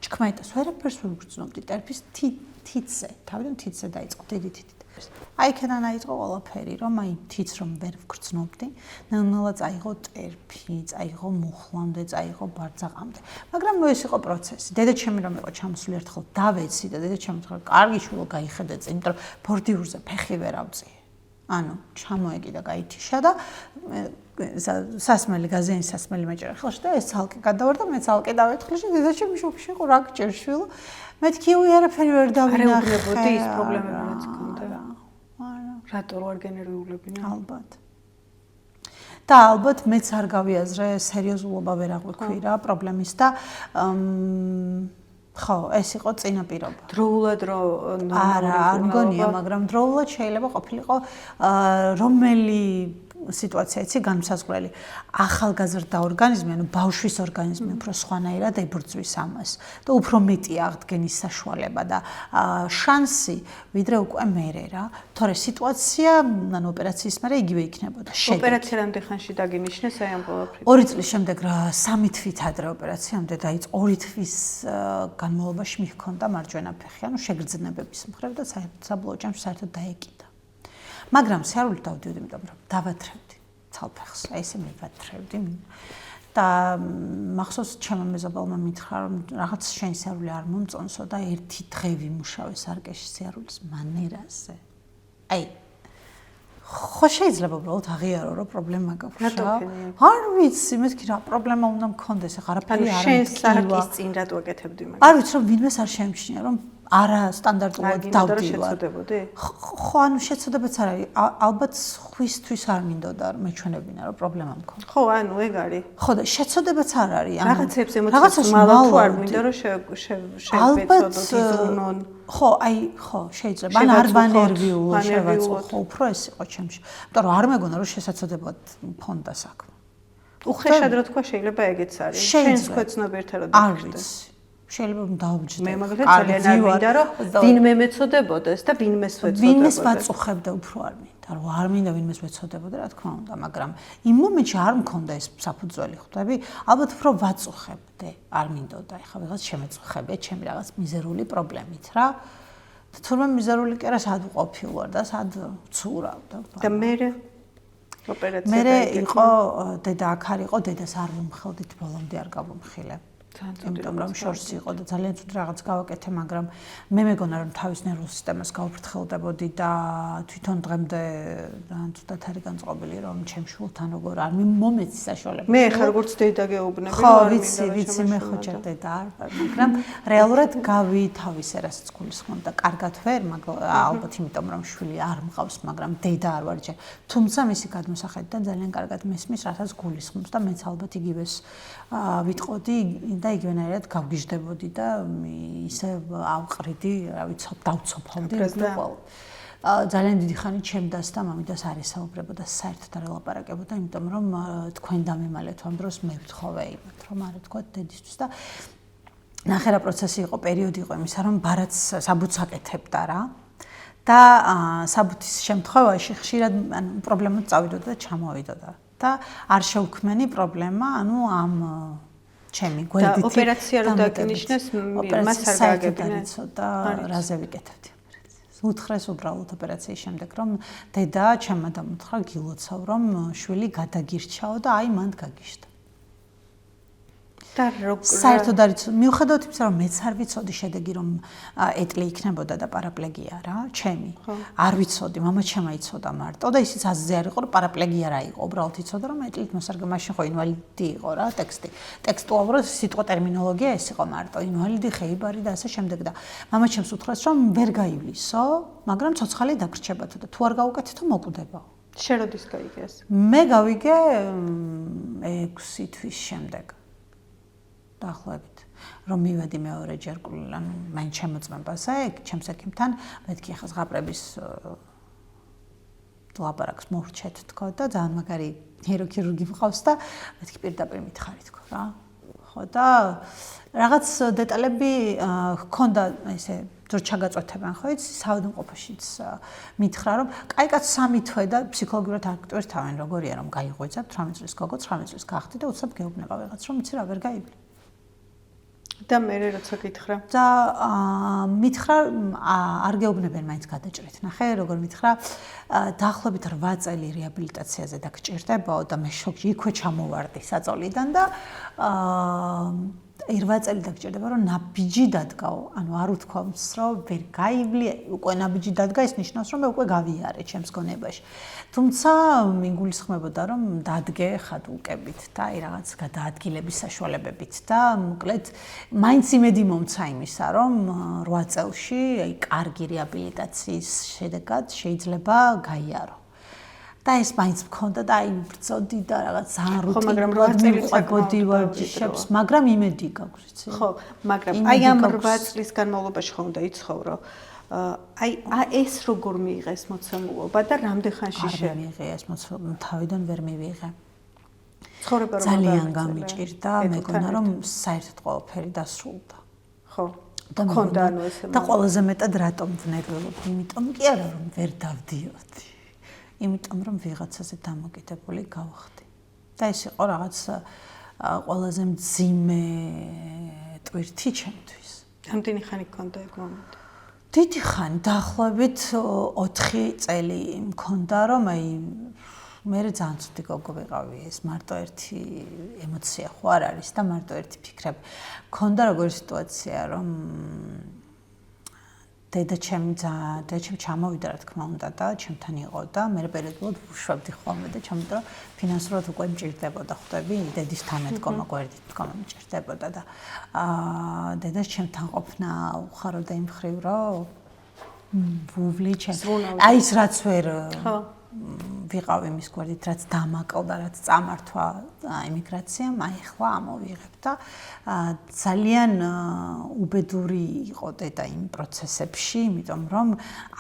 ჩქმაიტას ვერაფერს ვერ ვგრძნობდი, ტერფის თიცზე, თავიდან თიცზე დაიწყო დიდი თითი. აი ქედან აიწყო ყველაფერი, რომ აი თიც რომ ვერ ვგრძნობდი, ნელ-ნელა წაიღო ტერფი, წაიღო მუხლამდე, წაიღო ბარძაყამდე. მაგრამ ეს იყო პროცესი. დედაჩემი რომ იყო ჩამოსული ერთხელ დავეცი და დედაჩემი თქვა, კარგი შვილო, გაიხედე წინ, იმიტომ რომ ბორდიურზე ფეხი ვერ ავწიე. ანუ ჩამოეკიდა, გაითიშა და სასმელი გაზენის სასმელი მეჭერა ხელში და ეს ცალკე გადავარ და მე ცალკე დავეთქლიში, დედაჩემი შოკში იყო, რა გჭირ შვილო. მეთქი არაფერი ვერ დავინახე. არეუბნებოდი ის პრობლემები რაც ქონდა. რატო არ გენერირებინა? ალბათ. და ალბათ მეც არ გავიაზრე სერიოზულობა ვერ აღვიქვი რა პრობლემის და ხო, ეს იყო წინაპირობა. დროულად რო არა, არ მგონია, მაგრამ დროულად შეიძლება ყოფილიყო რომელი სიტუაცია იცი განმსაზღვრელი. ახალგაზრდა ორგანიზმი, ანუ ბავშვის ორგანიზმი უფრო სხვანაირად ებრძვის ამას და უფრო მეტი აღდგენის საშუალება და შანსი ვიდრე უკვე მერე რა. თორე სიტუაცია, ანუ ოპერაციის მერე იგივე იქნებოდა. ოპერაციამდე ხანში დაგინიშნეს აი ამ ყველაფერი. 2 წლის შემდეგ რა 3 თვით ადრე ოპერაციამდე დაიწყო 2 თვის განმავლობაში მიხქონდა მარჯვენა ფეხი, ანუ შეგრძნებების მხრივ და საბოლოო ჯამში საერთოდ დაეკიდა. მაგრამ სიარულით დავდივდი, იმიტომ რომ დავათრევდი ცალფეხს, აი ესე მივათრევდი და მახსოვს ჩემო მეზობელმა მითხრა რომ რაღაც შენ სიარული არ მომწონსო და 1 დღე ვიმუშავე სარკეში სიარულის მანერაზე. აი ხო შეიძლება უბრალოდ აღიარო რომ პრობლემა გაქვს რა. არ ვიცი, მეთქი რა პრობლემა უნდა მქონდეს, ახლა არაფერი არ მქონდა. შენ სარკის წინ რატო აკეთებდი მაგას? არ ვიცი რომ ვინმეს არ შეემჩნია რომ არა სტანდარტულად დავდივარ. ხო, ანუ შეცოდებაც არ არის. ალბათ ხვისთვის არ მინდოდა მეჩვენებინა რომ პრობლემა მქონდა. ხო, ანუ ეგ არის. ხო და შეცოდებაც არ არის. რაღაცებს ემოციებს მალავ თუ არ მინდა რომ შევეცოდოთ იზრუნონ. ხო, აი, ხო, შეიძლება. ან არ ვანერვიულო შევაწყო, ხო, უფრო ეს იყო ჩემში. იმიტომ რომ არ მეგონა რომ შესაძლებად მქონდა საქმე. უხეშად რა თქვა შეიძლება ეგეც არის. შენს ქვეცნობ ერთად რომ დაგხვდეს. შეიძლება დავაბჯდე. მე მაგალითად ძალიან არ მინდა რომ ვინმე მეწოდებოდეს და ვინმეს ვეწოდებოდეს. ვინმეს ვაწუხებდა უფრო არ მინდა. რომ არ მინდა ვინმეს მეწოდებოდა, რა თქმა უნდა, მაგრამ იმ მომენტში არ მქონდა ეს საფუძველი, ხვდები? ალბათ უფრო ვაწუხებდე, არ მინდოდა. ეხლა ვიღაც შემეწუხებია ჩემი რაღაც მიზერული პრობლემით, რა. თურმე მიზერული კერა სად ყოფილვარ და სად ცურავდა. და მე ოპერაცია მე იყო დედა აქ არ იყო, დედას არ მომხელდით ბოლომდე არ გავუმხილე. იმიტომ რომ შორს იყო და ძალიან ცუდ რაღაც გავაკეთე, მაგრამ მე მეგონა რომ თავის ნერვულ სისტემას გავფრთხილდებოდი და თვითონ დღემდე ძალიან ცუდად არის განწყობილი რომ ჩემ შულთან როგორ არ მომეცი საშუალება. მე ხარ როგორც დედა გეუბნები, ხო, ვიცი, მე ხო ჯერ დედა არ ვარ, მაგრამ რეალურად გავითავისე რასაც გულისხმობ და კარგად ვერ, ალბათ იმიტომ რომ შვილი არ მყავს, მაგრამ დედა არ ვარ ჯერ. თუმცა მისი გადმოსახედიდან ძალიან კარგად მესმის, რასაც გულისხმობს და მეც ალბათ იგივეს ვიტყოდი და იგივენაირად გავგიჟდებოდი და ისე ავყრიდი, რა ვიცი, დავცოფავდი ყოველ. ძალიან დიდი ხანი ჩემდას და მამიდას არ ესაუბრებოდა, საერთოდ არ ელაპარაკებოდა, იმიტომ რომ თქვენ დამემალეთ ამ დროს მე ვთხოვე იმათ, რომ არ თქვა დედისთვის და ნახე რა პროცესი იყო, პერიოდი იყო იმისა, რომ ბარაც საბუთს აკეთებდა რა. და საბუთის შემთხვევაში ხშირად პრობლემა წავიდოდა და ჩამოვიდოდა. და არ შევქმენი პრობლემა, ანუ ამ ჩემი გვერდითი და ოპერაცია რო დაგინიშნეს, მას არ გააგებინეთ და რაზე ვიკეთებდი ოპერაციას. უთხრეს უბრალოდ ოპერაციის შემდეგ, რომ დედა ჩემმა დამუთხრა გილოცავ, რომ შვილი გადაგირჩაო და აი მანდ გაგიშდა. და როგორ საერთოდ არის მიუხედავად იმისა, რომ მეც არ ვიცოდი შედეგი, რომ ეტლი იქნებოდა და პარაპლეგია რა, ჩემი. არ ვიცოდი, მამა ჩემმა იცოდა მარტო და ისიც აზზე არ იყო, რომ პარაპლეგია რა იყო, უბრალოდ იცოდა, რომ ეტლით მოსარგე მაშინ ხო ინვალიდი იყო რა, ტექსტი. ტექსტუალურად სიტყვა ტერმინოლოგია ეს იყო მარტო, ინვალიდი, ხეიბარი და ასე შემდეგ და მამა ჩემს უთხრეს, რომ ვერ გაივლისო, მაგრამ ცოცხალი დაგრჩებათო და თუ არ გავუკეთეთო მოკვდებაო. შეროდის გაიგე ეს? მე გავიგე 6 თვის შემდეგ. დაახლოებით რომ მივედი მეორეჯერ ანუ მაინც შემოწმებაზე ჩემს ექიმთან მეთქი ახლა ზღაპრების ლაპარაკს მოვრჩეთ თქო და ძალიან მაგარი ნეიროქირურგი მყავს და მეთქი პირდაპირ მითხარი თქო რა ხო და რაღაც დეტალები ჰქონდა ესე ძრო ჩაგაწვეთებან ხო იცი საავადმყოფოშიც მითხრა რომ კაი კაც 3 თვე და ფსიქოლოგიურად არ გტვირთავენ როგორია რომ გაიღვიძებ 18 წლის გოგო 19 წლის გახდი და უცებ გეუბნება ვიღაც რომ იცი რა ვერ გაივლი და მე როცა გითხრა და მითხრა არ გეუბნებიან მაინც გადაჭრით ნახე როგორ მითხრა დაახლოებით 8 წელი რეაბილიტაციაზე დაგჭირდებაო და მე შოკში იქვე ჩამოვარდი საწოლიდან და 8 წელი დაგჭირდება რომ ნაბიჯი დადგაო ანუ არ უთქვამს რომ ვერ გაივლი უკვე ნაბიჯი დადგა ის ნიშნავს რომ მე უკვე გავიარე ჩემს გონებაში თუმცა მიგულისხმებოდა რომ დადგე ხადულკებით და აი რაღაც გადაადგილების საშუალებებით და მოკლედ მაინც იმედი მომცა იმისა რომ 8 წელში აი კარგი რეაბილიტაციის შედეგად შეიძლება გაიარო და ეს მაინც მქონდა და აი ბრძოდი და რაღაც ძალიან რუტინულად მიყვებოდი ვარჯიშებს, მაგრამ იმედი გაქვს, იცი? ხო, მაგრამ აი ამ 8 წლის განმავლობაში ხო უნდა იცხოვრო. აი ეს როგორ მიიღეს მოცემულობა და რამდენ ხანში მიიღე ეს მოცემულობა, თავიდან ვერ მივიღე. ცხოვრება რომ ძალიან გამიჭირდა, მეგონა რომ საერთოდ ყველაფერი დასრულდა. ხო. და მქონდა ანუ ეს და ყველაზე მეტად რატომ ვნერველობდი, იმიტომ კი არა რომ ვერ დავდიოდი. იმიტომ რომ ვიღაცაზე დამოკიდებული გავხდი. და ეს იყო რაღაც ყველაზე მძიმე ტვირთი ჩემთვის. რამდენი ხანი გქონდა ეგ მომენტი? დიდი ხანი, დაახლოებით 4 წელი მქონდა, რომ აი მე ძალიან ცუდი გოგო ვიყავი, ეს მარტო ერთი ემოცია ხო არ არის და მარტო ერთი ფიქრები. მქონდა როგორი სიტუაცია, რომ დედა ჩემი ჩამოვიდა რა თქმა უნდა და ჩემთან იყო და მე პერიოდულად ვუშვებდი ხოლმე და ჩემთან ფინანსურად უკვე მჭირდებოდა ხვდები დედის თანადგომა გვერდით დგომა მჭირდებოდა და დედას ჩემთან ყოფნა უხარო და იმ ხრივ რომ ვუვლი ჩემ აი ის რაც ვერ ვიყავ იმის გვერდით რაც დამაკლდა რაც წამართვა ემიგრაციამ აი ახლა ამოვიღებ და ძალიან უბედური იყო დედა იმ პროცესებში იმიტომ რომ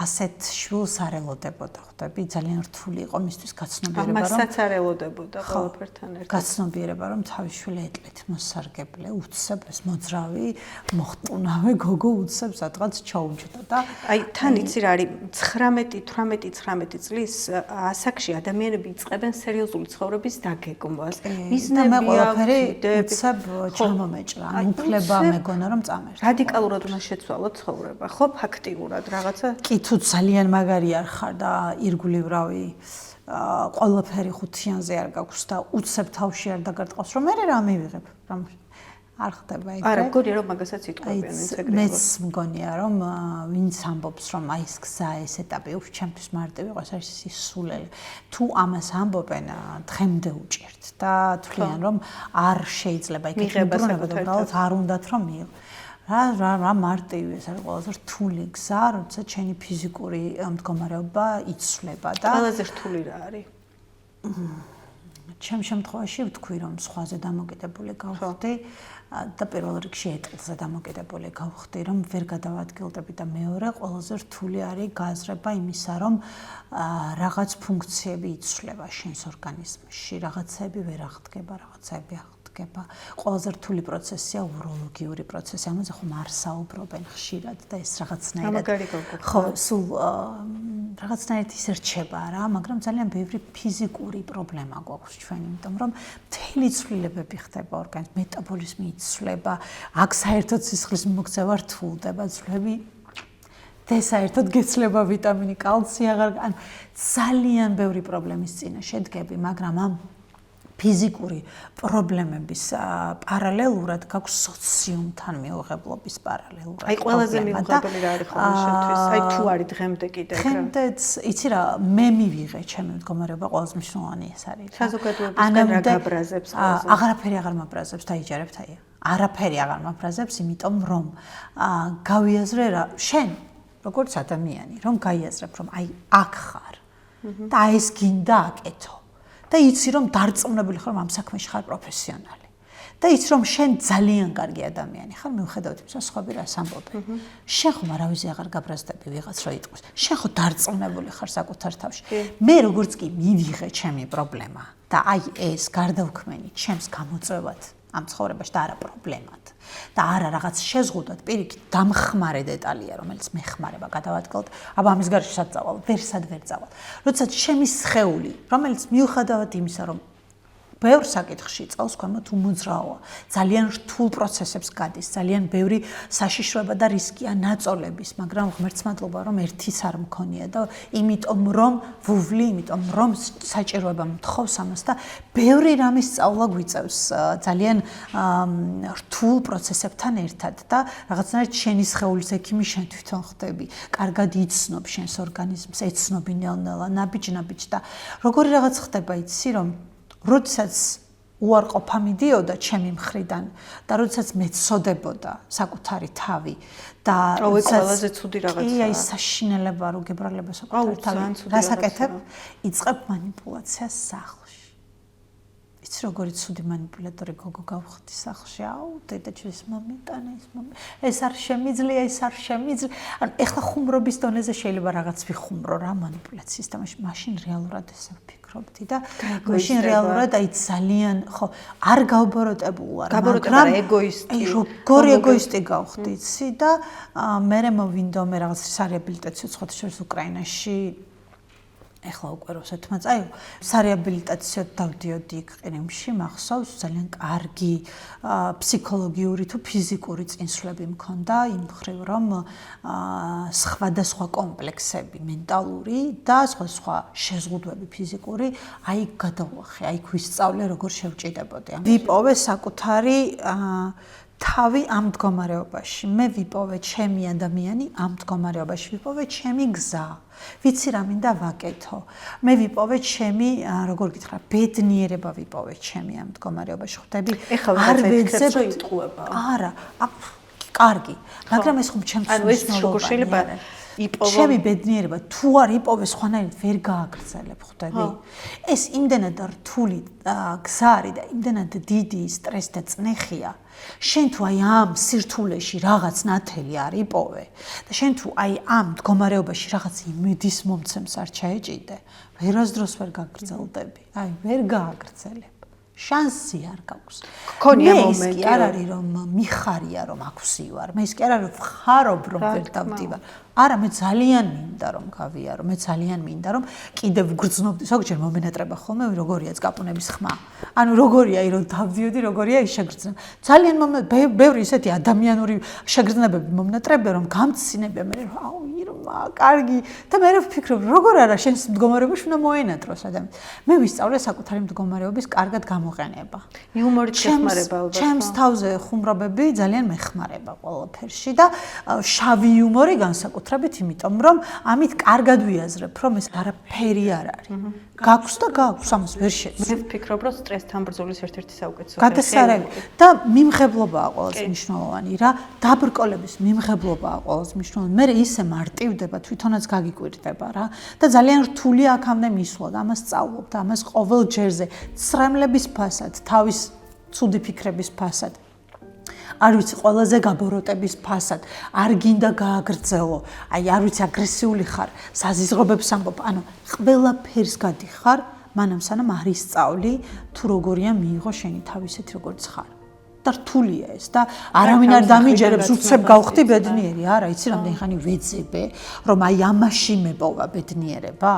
ასეთ შვილს არ ელოდებოდა ხვდები ძალიან რთული იყო მისთვის გაცნობიერება რომ მასაც არ ელოდებოდა ყველაფერთან ერთად გაცნობიერება რომ თავის შვილი ეტლით მოსარგებლე უცებ ეს მოძრავი მოხტუნავე გოგო უცებ სადღაც ჩაუჯდა და აი თან იცი რა არის 19 წლის ასაკში ადამიანები იწყებენ სერიოზული ცხოვრების დაგეგმვას. მე ყველაფერი უცებ ჩამომეჭრა. უფლება მეგონა რომ წამერთ. რადიკალურად უნდა შეცვალო ცხოვრება, ხო, ფაქტიურად რაღაცა. კი, თუ ძალიან მაგარი არ ხარ და ირგვლივრავი ყველაფერი ხუთიანზე არ გაქვს და უცებ თავში არ დაგარტყავს, რომ მე რა მივიღებ, რომ არ ხდება ეგრე. არა, მგონია რომ მაგასაც იტყვებიან ინტეგრირებას. მეც მგონია რომ ვინც ამბობს რომ აი ეს გზა ეს ეტაპი უх ჩემთვის მარტივი იყოს არის სისულელი. თუ ამას ამბობენ დღემდე უჭერთ და თვლიან რომ არ შეიძლება იქ მიბრუნება და უბრალოდ არ უნდათ რომ მიიღო. რა მარტივი ეს არის ყველაზე რთული გზა, როცა ჩემი ფიზიკური მდგომარეობა იცვლება და ყველაზე რთული რა არის? ჩემ შემთხვევაში ვთქვი რომ სხვაზე დამოკიდებული გავხდი და პირველ რიგში ეტლზე დამოკიდებული გავხდი რომ ვერ გადავადგილდები და მეორე ყველაზე რთული არის გააზრება იმისა რომ რაღაც ფუნქციები იცვლება შენს ორგანიზმში რაღაცები ვერ აღდგება რაღაცები აღდგება ყველაზე რთული პროცესია უროლოგიური პროცესი ამაზე ხომ არ საუბრობენ ხშირად და ეს რაღაცნაირად ხო სულ რაღაცნაირად ისე რჩება რა მაგრამ ძალიან ბევრი ფიზიკური პრობლემა გვაქვს ჩვენ იმიტომ რომ მთელი ცვლილებები ხდება ორგანიზმში მეტაბოლიზმი იცვლება აქ საერთოდ სისხლის მიმოქცევა რთულდება ძვლები და საერთოდ გეცლება ვიტამინი კალცი აღარ ანუ ძალიან ბევრი პრობლემის წინაშე დგები მაგრამ ამ ფიზიკური პრობლემების პარალელურად გაქვს სოციუმთან მიუღებლობის პარალელურად. აი ყველაზე მიუღებელი რა არის ხოლმე შენთვის? აი თუ არის დღემდე კიდე ეგრე. დღემდეც იცი რა მე მივიღე ჩემი მდგომარეობა ყველაზე მნიშვნელოვანი ეს არის. საზოგადოებისგან რა გაბრაზებს ყველაზე? აღარაფერი აღარ მაბრაზებს დაიჯერებთ აი. არაფერი აღარ მაბრაზებს იმიტომ რომ გავიაზრე რა შენ როგორც ადამიანი რომ გაიაზრებ რომ აი აქ ხარ და ეს გინდა აკეთო. და იცი რომ დარწმუნებული ხარ ამ საქმეში ხარ პროფესიონალი. და იცი რომ შენ ძალიან კარგი ადამიანი ხარ, მიუხედავად იმისა, სხვები რას ამბობენ. შენ ხომ არავის აღარ გაბრაზდები ვიღაც რო იტყვის. შენ ხო დარწმუნებული ხარ საკუთარ თავში. მე როგორც კი მივიღე ჩემი პრობლემა და აი ეს გარდაუქმენი ჩემს გამოწვევად ამ ცხოვრებაში და არა პრობლემად. და არა რაღაც შეზღუდვად პირიქით დამხმარე დეტალია რომელიც მეხმარება გადავადგილოთ აბა ამის გარშე სად წავალ ვერსად ვერ წავალ როცა ჩემი სხეული რომელიც მიუხედავად იმისა რომ ბევრ საკითხში წავს ქვემოთ უმოძრაოა ძალიან რთულ პროცესებს გადის ძალიან ბევრი საშიშროება და რისკია ნაწოლების მაგრამ ღმერთს მადლობა რომ ერთის არ მქონია და იმიტომ რომ ვუვლი იმიტომ რომ საჭიროება მთხოვს ამას და ბევრი რამის სწავლა გვიწევს ძალიან რთულ პროცესებთან ერთად და რაღაცნაირად შენი სხეულის ექიმი შენ თვითონ ხდები კარგად იცნობ შენს ორგანიზმს ეცნობი ნელ-ნელა ნაბიჯ და როგორი რაღაც ხდება იცი რომ როდესაც უარყოფა მიდიოდა ჩემი მხრიდან და როდესაც მეცოდებოდა საკუთარი თავი და ყველაზე ცუდი რაღაცაა. კი, აი საშინელება რო გებრალება საკუთარი თავი. რასაკეთებ? იწყებ მანიპულაციას სახლში. იცი როგორი ცუდი მანიპულატორი გოგო გავხდი სახლში. აუ, დედაჩვის მომიტანა ის ეს არ შემიძლია, ეს არ შემიძლია. ანუ ეხლა ხუმრობის დონეზე შეიძლება რაღაც ვიხუმრო რა მანიპულაციის და მაშინ რეალურად ესე ვფიქრობდი და მაშინ რეალურად აი ძალიან ხო არ გავბოროტებულ ვარ მაგრამ ეგოისტი აი როგორი ეგოისტი გავხდი იცი და მე მოვინდომე რაღაც სარეაბილიტაციო ცხოვრების უკრაინაში ეხლა უკვე რუსეთმა წაიღო სარეაბილიტაციო დავდიოდი იქ ყირიმში მახსოვს ძალიან კარგი ფსიქოლოგიური თუ ფიზიკური წინსვლები მქონდა იმ მხრივ რომ სხვადასხვა კომპლექსები მენტალური და სხვა შეზღუდვები ფიზიკური აი გადავახე აი ვისწავლე როგორ შევჭიდებოდი ვიპოვე საკუთარი თავი ამ მდგომარეობაში მე ვიპოვე ჩემი ადამიანი ამ მდგომარეობაში ვიპოვე ჩემი გზა ვიცი რა მინდა ვაკეთო მე ვიპოვე ჩემი როგორ გითხრა ბედნიერება ვიპოვე ჩემი ამ მდგომარეობაში ხვდები არ ვეცებ რომ იტყუება არა კარგი მაგრამ ეს ხომ ჩემს შეიძლება იპოვო ჩემი ბედნიერება თუ არ იპოვე სხვანაირად ვერ გააგრძელებ ხვდები ეს იმდენად რთული გზა არის და იმდენად დიდი სტრესი და წნეხია შენ თუ აი ამ სირთულეში რაღაც ნათელი არ იპოვე და შენ თუ აი ამ მდგომარეობაში რაღაც იმედის მომცემს არ ჩაეჭიდე ვერასდროს ვერ გაგრძელდები აი ვერ გააგრძელებ შანსი არ გაქვს გქონია მომენტი კი არ არის რომ მიხარია რომ აქვსი ვარ მე ის კი არ არის ვხარობ რომ ვერ დავდივარ არა, მე ძალიან მინდა რომ გავიარო, მე ძალიან მინდა რომ კიდევ გრძნობდი, ზოგჯერ მომენატრება ხოლმე, როგორია წკაპუნების ხმა. ანუ როგორია რომ დავდიოდი, როგორია ის შეგრძნება. ძალიან ბევრი ისეთი ადამიანური შეგრძნებები მომნატრებია, რომ გამწინებია მე რომ აუ, ირმა, კარგი და მე ვფიქრობ, როგორ არა შენს მდგომარეობაში უნდა მოენატროს ადამიანი. მე ვისწავლე საკუთარი მდგომარეობის კარგად გამოყენება. იუმორით გეხმარება ალბათ. ჩემს თავზე ხუმრობები ძალიან მეხმარება ყველაფერში და შავი იუმორი განსაკუთრებით, იმიტომ რომ ამით კარგად ვიაზრებ, რომ ეს არაფერი არ არის. გაქვს და გაქვს, ამას ვერ შეცდ. მე ვფიქრობ, რომ სტრესთან ბრძოლის ერთ-ერთი საუკეთესო გადასარევი და მიმღებლობაა ყველაზე მნიშვნელოვანი რა, დაბრკოლების მიმღებლობაა ყველაზე მნიშვნელოვანი. მე ისე მარტივდება, თვითონაც გაგიკვირდება რა და ძალიან რთულია აქამდე მისვლა და ამას სწავლობ და ამას ყოველ ჯერზე ცრემლების ფასად, თავის ცუდი ფიქრების ფასად. არ ვიცი, ყველაზე გაბოროტების ფასად, არ გინდა გააგრძელო, აი არ ვიცი, აგრესიული ხარ, საზიზღრობებს ამბობ, ანუ ყველაფერს გადიხარ, მანამ სანამ არ ისწავლი, თუ როგორია მიიღო შენი თავი ისეთი როგორც ხარ. და რთულია ეს და არავინ არ დამიჯერებს, უცებ გავხდი ბედნიერი, არა, იცი რამდენი ხანი ვეძებე, რომ აი ამაში მეპოვა ბედნიერება.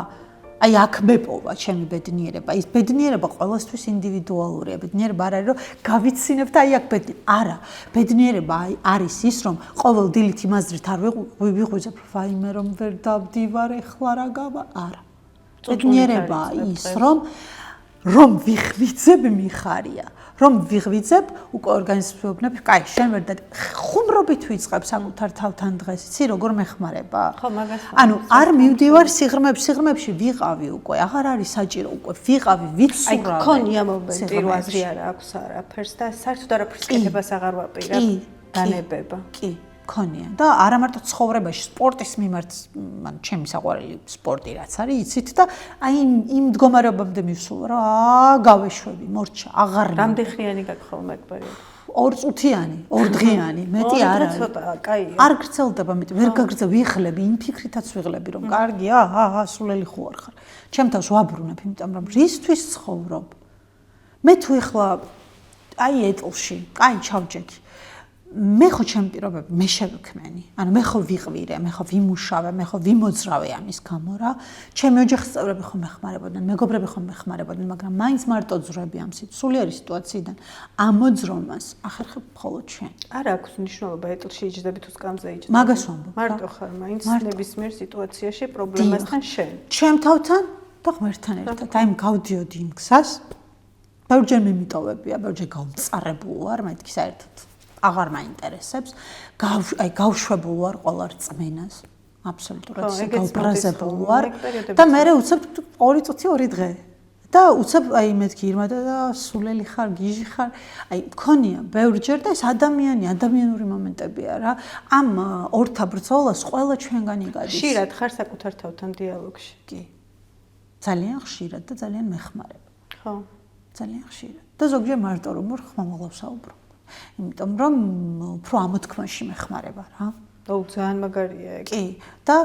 აი აქ მეპოვა ჩემი ბედნიერება. ის ბედნიერება ყოველთვის ინდივიდუალურია. ბედნიერება არ არის რომ გავიცინებ და აი აქ არა. ბედნიერება არის ის რომ ყოველ დილით იმაზრით არ ვიღვიძებ ვაიმე რომ ვერ დავდივარ ეხლა რა გავა. არა. ბედნიერება ის რომ ვიღვიძებ მიხარია. რომ ვიღვიძებ, უკვე ორგანიზმს ვეუბნებ, კაი, შენ ვერ და ხუმრობით ვიწყებ საკუთარ თავთან დღეს, იცი როგორ მეხმარება? ხო, მაგას. ანუ არ მივდივარ სიღრმეებში ვიყავი უკვე, აღარ არის საჭირო უკვე, ვიყავი, ვიცურავი. აი, ქონია მომენტი, რომ აზრი არ აქვს არაფერს და საერთოდ არაფერს კეთებას აღარ ვაპირებ. განებება. კი. ქონია და არა მარტო ცხოვრებაში, სპორტის მიმართ, მან ჩემი საყვარელი სპორტი რაც არის, იცით და აი იმ მდგომარეობამდე მივსულ რა, გავეშვები, მორჩა, აღარ რამდენი ხნიანი გაქვს ხოლმე ეგ პერიოდი? 2 წუთიანი, 2 დღიანი, მეტი არ არის. ცოტა, კაია. არ გრძელდება მეტი, ვერ გაგრძელ, ვიხლები, იმ ფიქრითაც ვიღლები, რომ კარგია, სულელი ხო არ ხარ. ჩემ თავს ვაბრუნებ, იმიტომ რომ რისთვის ცხოვრობ? მე თუ ეხლა აი ეტლში, კაი ჩავჯექი. მე ხო ჩემი პირობები მე შევქმენი. ანუ მე ხო ვიყვირე, მე ხო ვიმუშავე, მე ხო ვიმოძრავე ამის გამო რა. ჩემი ოჯახის წევრები ხო მეხმარებოდნენ, მეგობრები ხო მეხმარებოდნენ, მაგრამ მაინც მარტო ძრები ამ სულიერი სიტუაციიდან ამოძრომას ახერხებ მხოლოდ შენ. არ აქვს მნიშვნელობა ეტლში იჯდები თუ სკამზე იჯდები. მაგას ვამბობ. მარტო ხარ მაინც ნებისმიერ სიტუაციაში პრობლემასთან შენ. ჩემ თავთან და ღმერთთან ერთად. აი გავდიოდი იმ გზას. ბევრჯერ მიმიტოვებია, ბევრჯერ გავმწარებულ ვარ, მეთქი საერთოდ. აღარ მაინტერესებს. აი გავშვებულ ვარ ყველა რწმენას. აბსოლუტურად გავბრაზებულ ვარ და მე უცებ 2 წუთი 2 დღე. და უცებ აი მეთქი ირმა და სულელი ხარ, გიჟი ხარ. აი მქონია ბევრჯერ და ეს ადამიანური მომენტებია რა. ამ ორთა ბრძოლას ყველა ჩვენგანი გადის. ხშირად ხარ საკუთარ თავთან დიალოგში. კი. ძალიან ხშირად და ძალიან მეხმარება. ხო. ძალიან ხშირად. და ზოგჯერ მარტო რომ ხმამაღლავს საუბრო. იმიტომ რომ უფრო ამოთქმაში მეხმარება რა. აუ ძალიან მაგარია ეგ. კი. და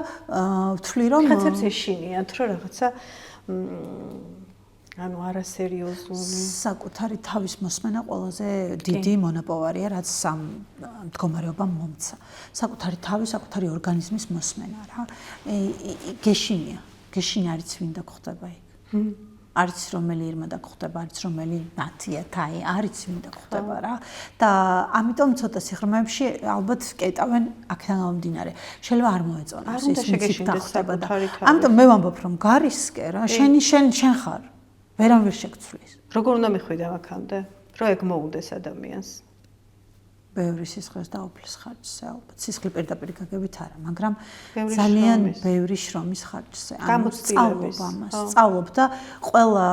ვთვლი რომ რაღაცებს ეშინიათ რომ რაღაცა ანუ არასერიოზული საკუთარი თავის მოსმენა ყველაზე დიდი მონაპოვარია, რაც სამ მდგომარეობამ მომცა. საკუთარი თავის, საკუთარი ორგანიზმის მოსმენა რა. გეშინია არის ვინ და გხდება იქ. არის რომელი ირმა და გხდება, არის რომელი ნათია თაი, არის ვინ და გხდება რა. და ამიტომ ცოტა სიღრმეებში ალბათ კეტავენ აქედან გამომდინარე. შეიძლება არ მოეწონოს ის მიცით და ხდება და ამიტომ მე ვამბობ რომ გარისკე რა, შენ ხარ. ვერამ ვერ შეგცვლის. როგორ უნდა მიხვიდე აქამდე? რომ ეგ მოუდეს ადამიანს. ბევრი სისხლის დაუფლის ხარჯზე ალბათ. სისხლი პირდაპირ გაგებით არა, მაგრამ ძალიან ბევრი შრომის ხარჯზე. ანუ სწავლობ ამას, სწავლობ და ყველა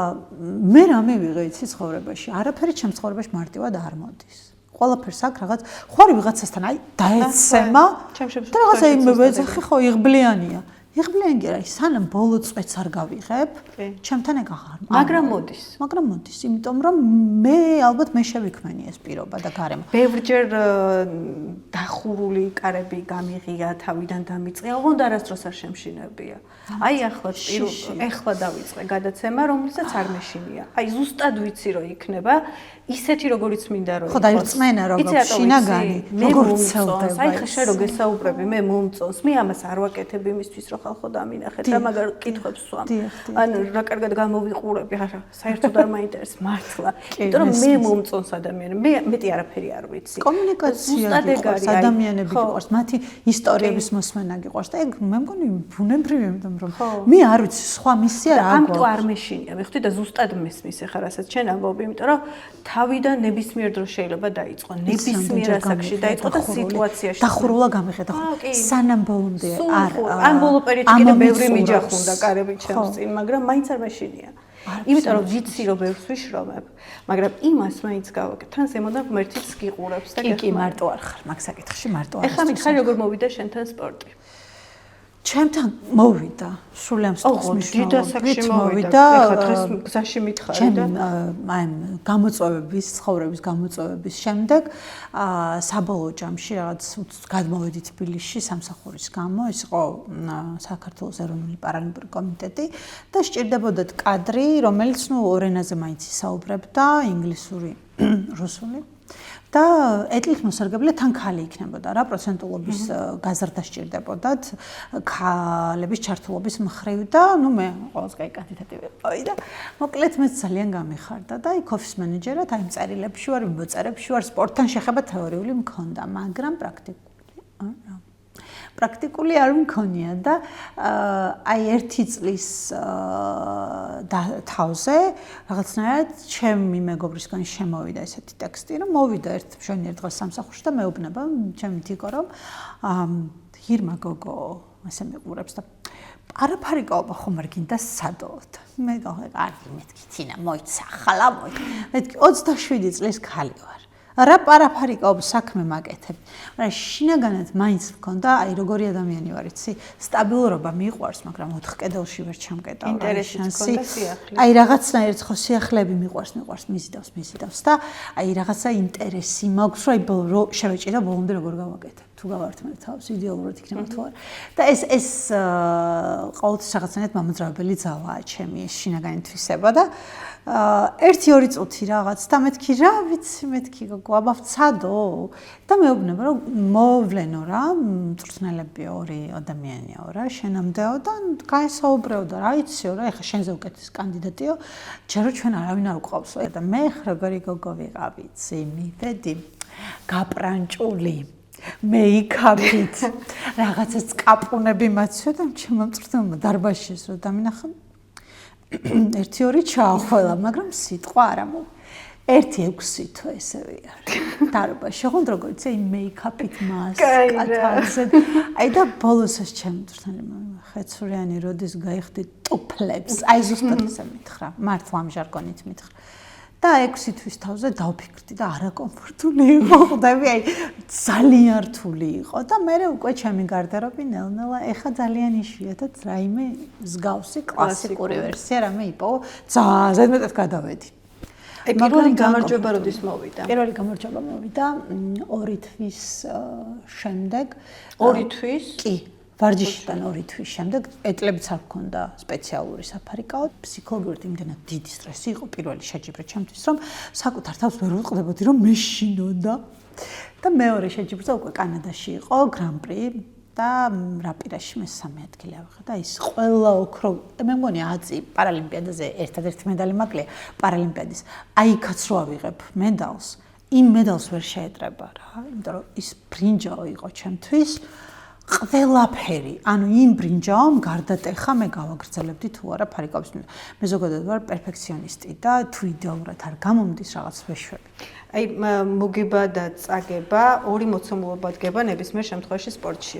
მე რა მივიღე იცი ცხოვრებაში. არაფერი ჩემ ცხოვრებაში მარტივად არ მოდის. ყველაფერს აქ რაღაც ხوارი ვიღაცასთან აი დაეცემა და რაღაცა იმება ეძახი ხო იღბლიანია. იღბლიანი კი არა, სანამ ბოლო წვეთს არ გავიღებ, ჩემთან ეგ აღარ. მაგრამ მოდის, იმიტომ რომ მე ალბათ მე შევიქმენი ეს პირობა და გარემო. ბევრჯერ დახურული კარები გამიღია, თავიდან დამიწყია, ოღონდ არასდროს არ შემშინებია. აი ახლა დავიწყე გადაცემა, რომელსაც არ მეშინია. აი ზუსტად vicი რომ იქნება, ისეთი როგორიც მინდა რომ იყოს. ხო და ერთწმენა როგორც შინაგანი, როგორც ცელდება. აი ხა შენ რო გესაუბრები, მე მომწონს, მე ამას არ ვაკეთებ იმისთვის რომ ხალხო დამინახეთ და მაგარ კითხვებს ვსვამ. ან რა კარგად გამოვიყურები, არა, საერთოდ არ მაინტერესებს მართლა. იმიტომ რომ მე მომწონს ადამიანი, მე მეტი არაფერი არ ვიცი. კომუნიკაცია გიყვარს, ადამიანები გიყვარს, მათი ისტორიების მოსმენა გიყვარს და ეგ მე მგონი ბუნებრივია, იმიტომ რომ მე არ ვიცი სხვა მისია რა ამიტომ არ მეშინია. მე ხვდი და ზუსტად მესმის ახლა რასაც შენ ამბობ, იმიტომ რომ თავიდან ნებისმიერ დროს შეიძლება დაიწყო, ნებისმიერ ასაკში დაიწყო და სიტუაციაში. დახურულა გამიხედა ხო? სანამ ბოლომდე არ ამ ბოლო პერიოდში კიდე ბევრი მიჯახუნდა კარები ჩემს წინ, მაგრამ მაინც არ მეშინია. იმიტომ რომ ვიცი რომ ბევრს ვიშრომებ, მაგრამ იმას მაინც გავაკეთებ. თან ზემოდან ღმერთიც გიყურებს და კი მარტო არ ხარ მაგ საკითხში, მარტო არ. ეხლა მითხარი როგორ მოვიდა შენთან სპორტი? ჩემთან მოვიდა, სრულიად მსტოს მოვიდა. ეხლა დღეს გზაში მითხარი და აი გამოწვევების, ცხოვრების გამოწვევების შემდეგ საბოლოო ჯამში რაღაც გადმოვედი თბილისში სამსახურის გამო, ეს იყო საქართველოს ეროვნული პარალიმპიური კომიტეტი და სჭირდებოდათ კადრი, რომელიც ორ ენაზე მაინც ისაუბრებდა, ინგლისური, რუსული. და ეტლით მოსარგებლე თან ქალი იქნებოდა რა პროცენტულობის გაზრდა სჭირდებოდათ ქალების ჩართულობის მხრივ და ნუ მე ყოველს კაი კანდიდატი ვიყავი და მოკლედ მე ძალიან გამიხარდა და იქ ოფის მენეჯერად აი მწერილებში ვარ, მოწერებში ვარ, სპორტთან შეხება თეორიული მქონდა, მაგრამ პრაქტიკული არ მქონია და აი ერთი წლის თავზე რაღაცნაირად ჩემი მეგობრისგან შემოვიდა ესეთი ტექსტი, რომ მოვიდა ერთ მშვენიერ დღეს სამსახურში და მეუბნება ჩემი თიკო რომ ღირმა გოგო ასე მიყურებს და არაფარიკაობა ხომ არ გინდა სადოთ. მე გავხარ მეთქი თინა მოიცა ხალა მეთქი 27 წლის ხალი ვარ. რა პარაფარიკაობს საქმე მაკეთებ. მაგრამ შინაგანად მაინც მქონდა, აი როგორი ადამიანი ვარ, იცი, სტაბილურობა მიყვარს, მაგრამ 4 კედელში ვერ ჩამკეტავ. ინტერესი მქონდა სიახლე. აი რაღაცნაირად ხო სიახლეები მიყვარს მიზიდავს და აი რაღაცა ინტერესი მაქვს, რომ შევეჭირა ბოლომდე როგორ გავაკეთებ. თუ გავართმევ თავს იდეალურად იქნება თუ არა. და ეს ყოველთვის რაღაცნაირად მამოძრავებელი ძალაა ჩემი ეს შინაგანი თვისება და 1-2 წუთი რაღაც და მეთქი რა ვიცი მეთქი გოგო აბა ვცადო და მეუბნება რომ მოვლენო რა მწვრთნელები ორი ადამიანიაო რა შენამდეო და გაესაუბრეო და რა იციო რა ეხა შენზე უკეთეს კანდიდატიო ჯერო ჩვენ არავინ არ უყავსო და მე როგორი გოგო ვიყავი იცი მივედი გაპრანჭული მეიქაპით რაღაცა წკაპუნები მაცვე და ჩემო მწვრთნელმა დარბაზში რომ დამინახა 1-2 ჩაახვალა, მაგრამ სიტყვა არ ამო. 1-6 თო ესევე არის. დარბაზში ხომ როგორც აი მეიქაპით მასკათან. აი და ბოლოსს ჩემ მწვრთნელმა ხეცურიანი როდის გაიხდი ტუფლებს. აი ზუსტად ესე მითხრა. მართლა ამ ჟარგონით მითხრა. და 6 თვის თავზე დავფიქრდი და არაკომფორტული იყო, ხვდები, აი ძალიან რთული იყო და მე უკვე ჩემი გარდერობი ნელ-ნელა ეხა ძალიან იშვიათად რაიმე მსგავსი კლასიკური ვერსია რამე იპოვო, ძალიან მეტად გადავედი. აი პირველი გამარჯვება როდის მოვიდა? პირველი გამარჯვება მოვიდა 2 თვის შემდეგ. 2 თვის? კი. ვარჯიშიდან 2 თვის შემდეგ ეტლებიც არ მქონდა სპეციალური საფარიკაო, ფსიქოლოგიურად იმდენად დიდი სტრესი იყო პირველი შეჯიბრი ჩემთვის, რომ საკუთარ თავს ვერ ვუწყდებოდი, რომ მეშინოდა. და მეორე შეჯიბრზე უკვე კანადაში იყო გრან-პრი და რაპირაში მესამე ადგილი ავიღე და ის ყველა ოქრო, მე მგონი 10 პარალიმპიადაზე ერთადერთი მედალი მაკლია პარალიმპიადის. აიქაც რო ავიღებ მედალს, იმ მედალს ვერ შეეტრება რა, იმიტომ რომ ის ბრინჯაო იყო ჩემთვის. ყველაფერი, ანუ იმ ბრინჯაომ გარდატეხა მე გავაგრძელებდი თუ არა ფარიკაობის. მე ზოგადად ვარ პერფექციონისტი და თუ იდეალურად არ გამომდის რაღაც ვეშვები. აი მოგება და წაგება ორი მოცემულობა დგება ნებისმიერ შემთხვევაში სპორტში.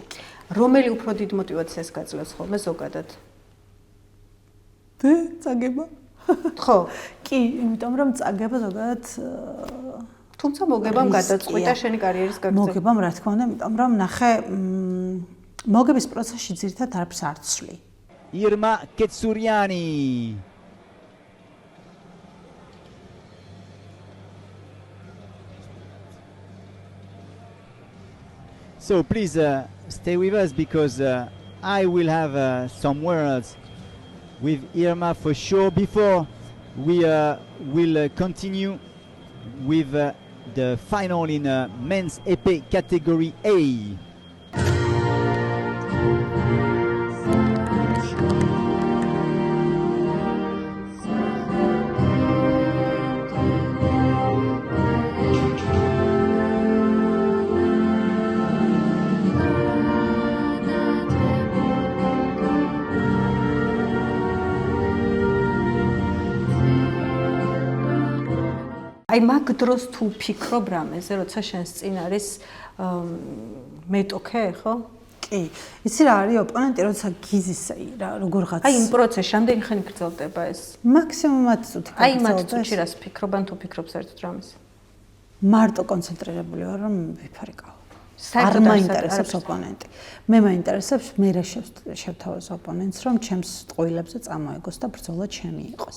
რომელი უფრო დიდ мотивაციას გაძლევს ხოლმე ზოგადად? წაგება. ხო, კი, იმიტომ რომ წაგება ზოგადად თუმცა მოგებამ გადაწყვიტა შენი კარიერის გაგრძელება. მოგებამ რა თქმა უნდა, იმიტომ რომ ნახე მოგების პროცესში ძირითადად არაფერს არ ცვლი. Irma Ketsuriani. So please stay with us because I will have some words with Irma for sure before we will continue with the final in men's épée category A. აი მაგ დროს თუ ვფიქრობ რამეზე, როცა შენს წინ არის მეტოქე, ხო? კი. იცი რა არის ოპონენტი, როცა გიზის რა როგორღაც. აი იმ პროცესში რამდენი ხანი გრძელდება ეს? მაქსიმუმად წუთი გრძელდება. აი მათ წუთში რას ფიქრობ, ან თუ ფიქრობ საერთოდ რამეზე? მარტო კონცენტრირებული ვარ, რომ ვიფარიკავ. არ მაინტერესებს ოპონენტი. მე მაინტერესებს მე რა შევთავაზო ოპონენტს, რომ ჩემს ტყუილებზე წამოეგოს და ბრძოლა ჩემი იყოს.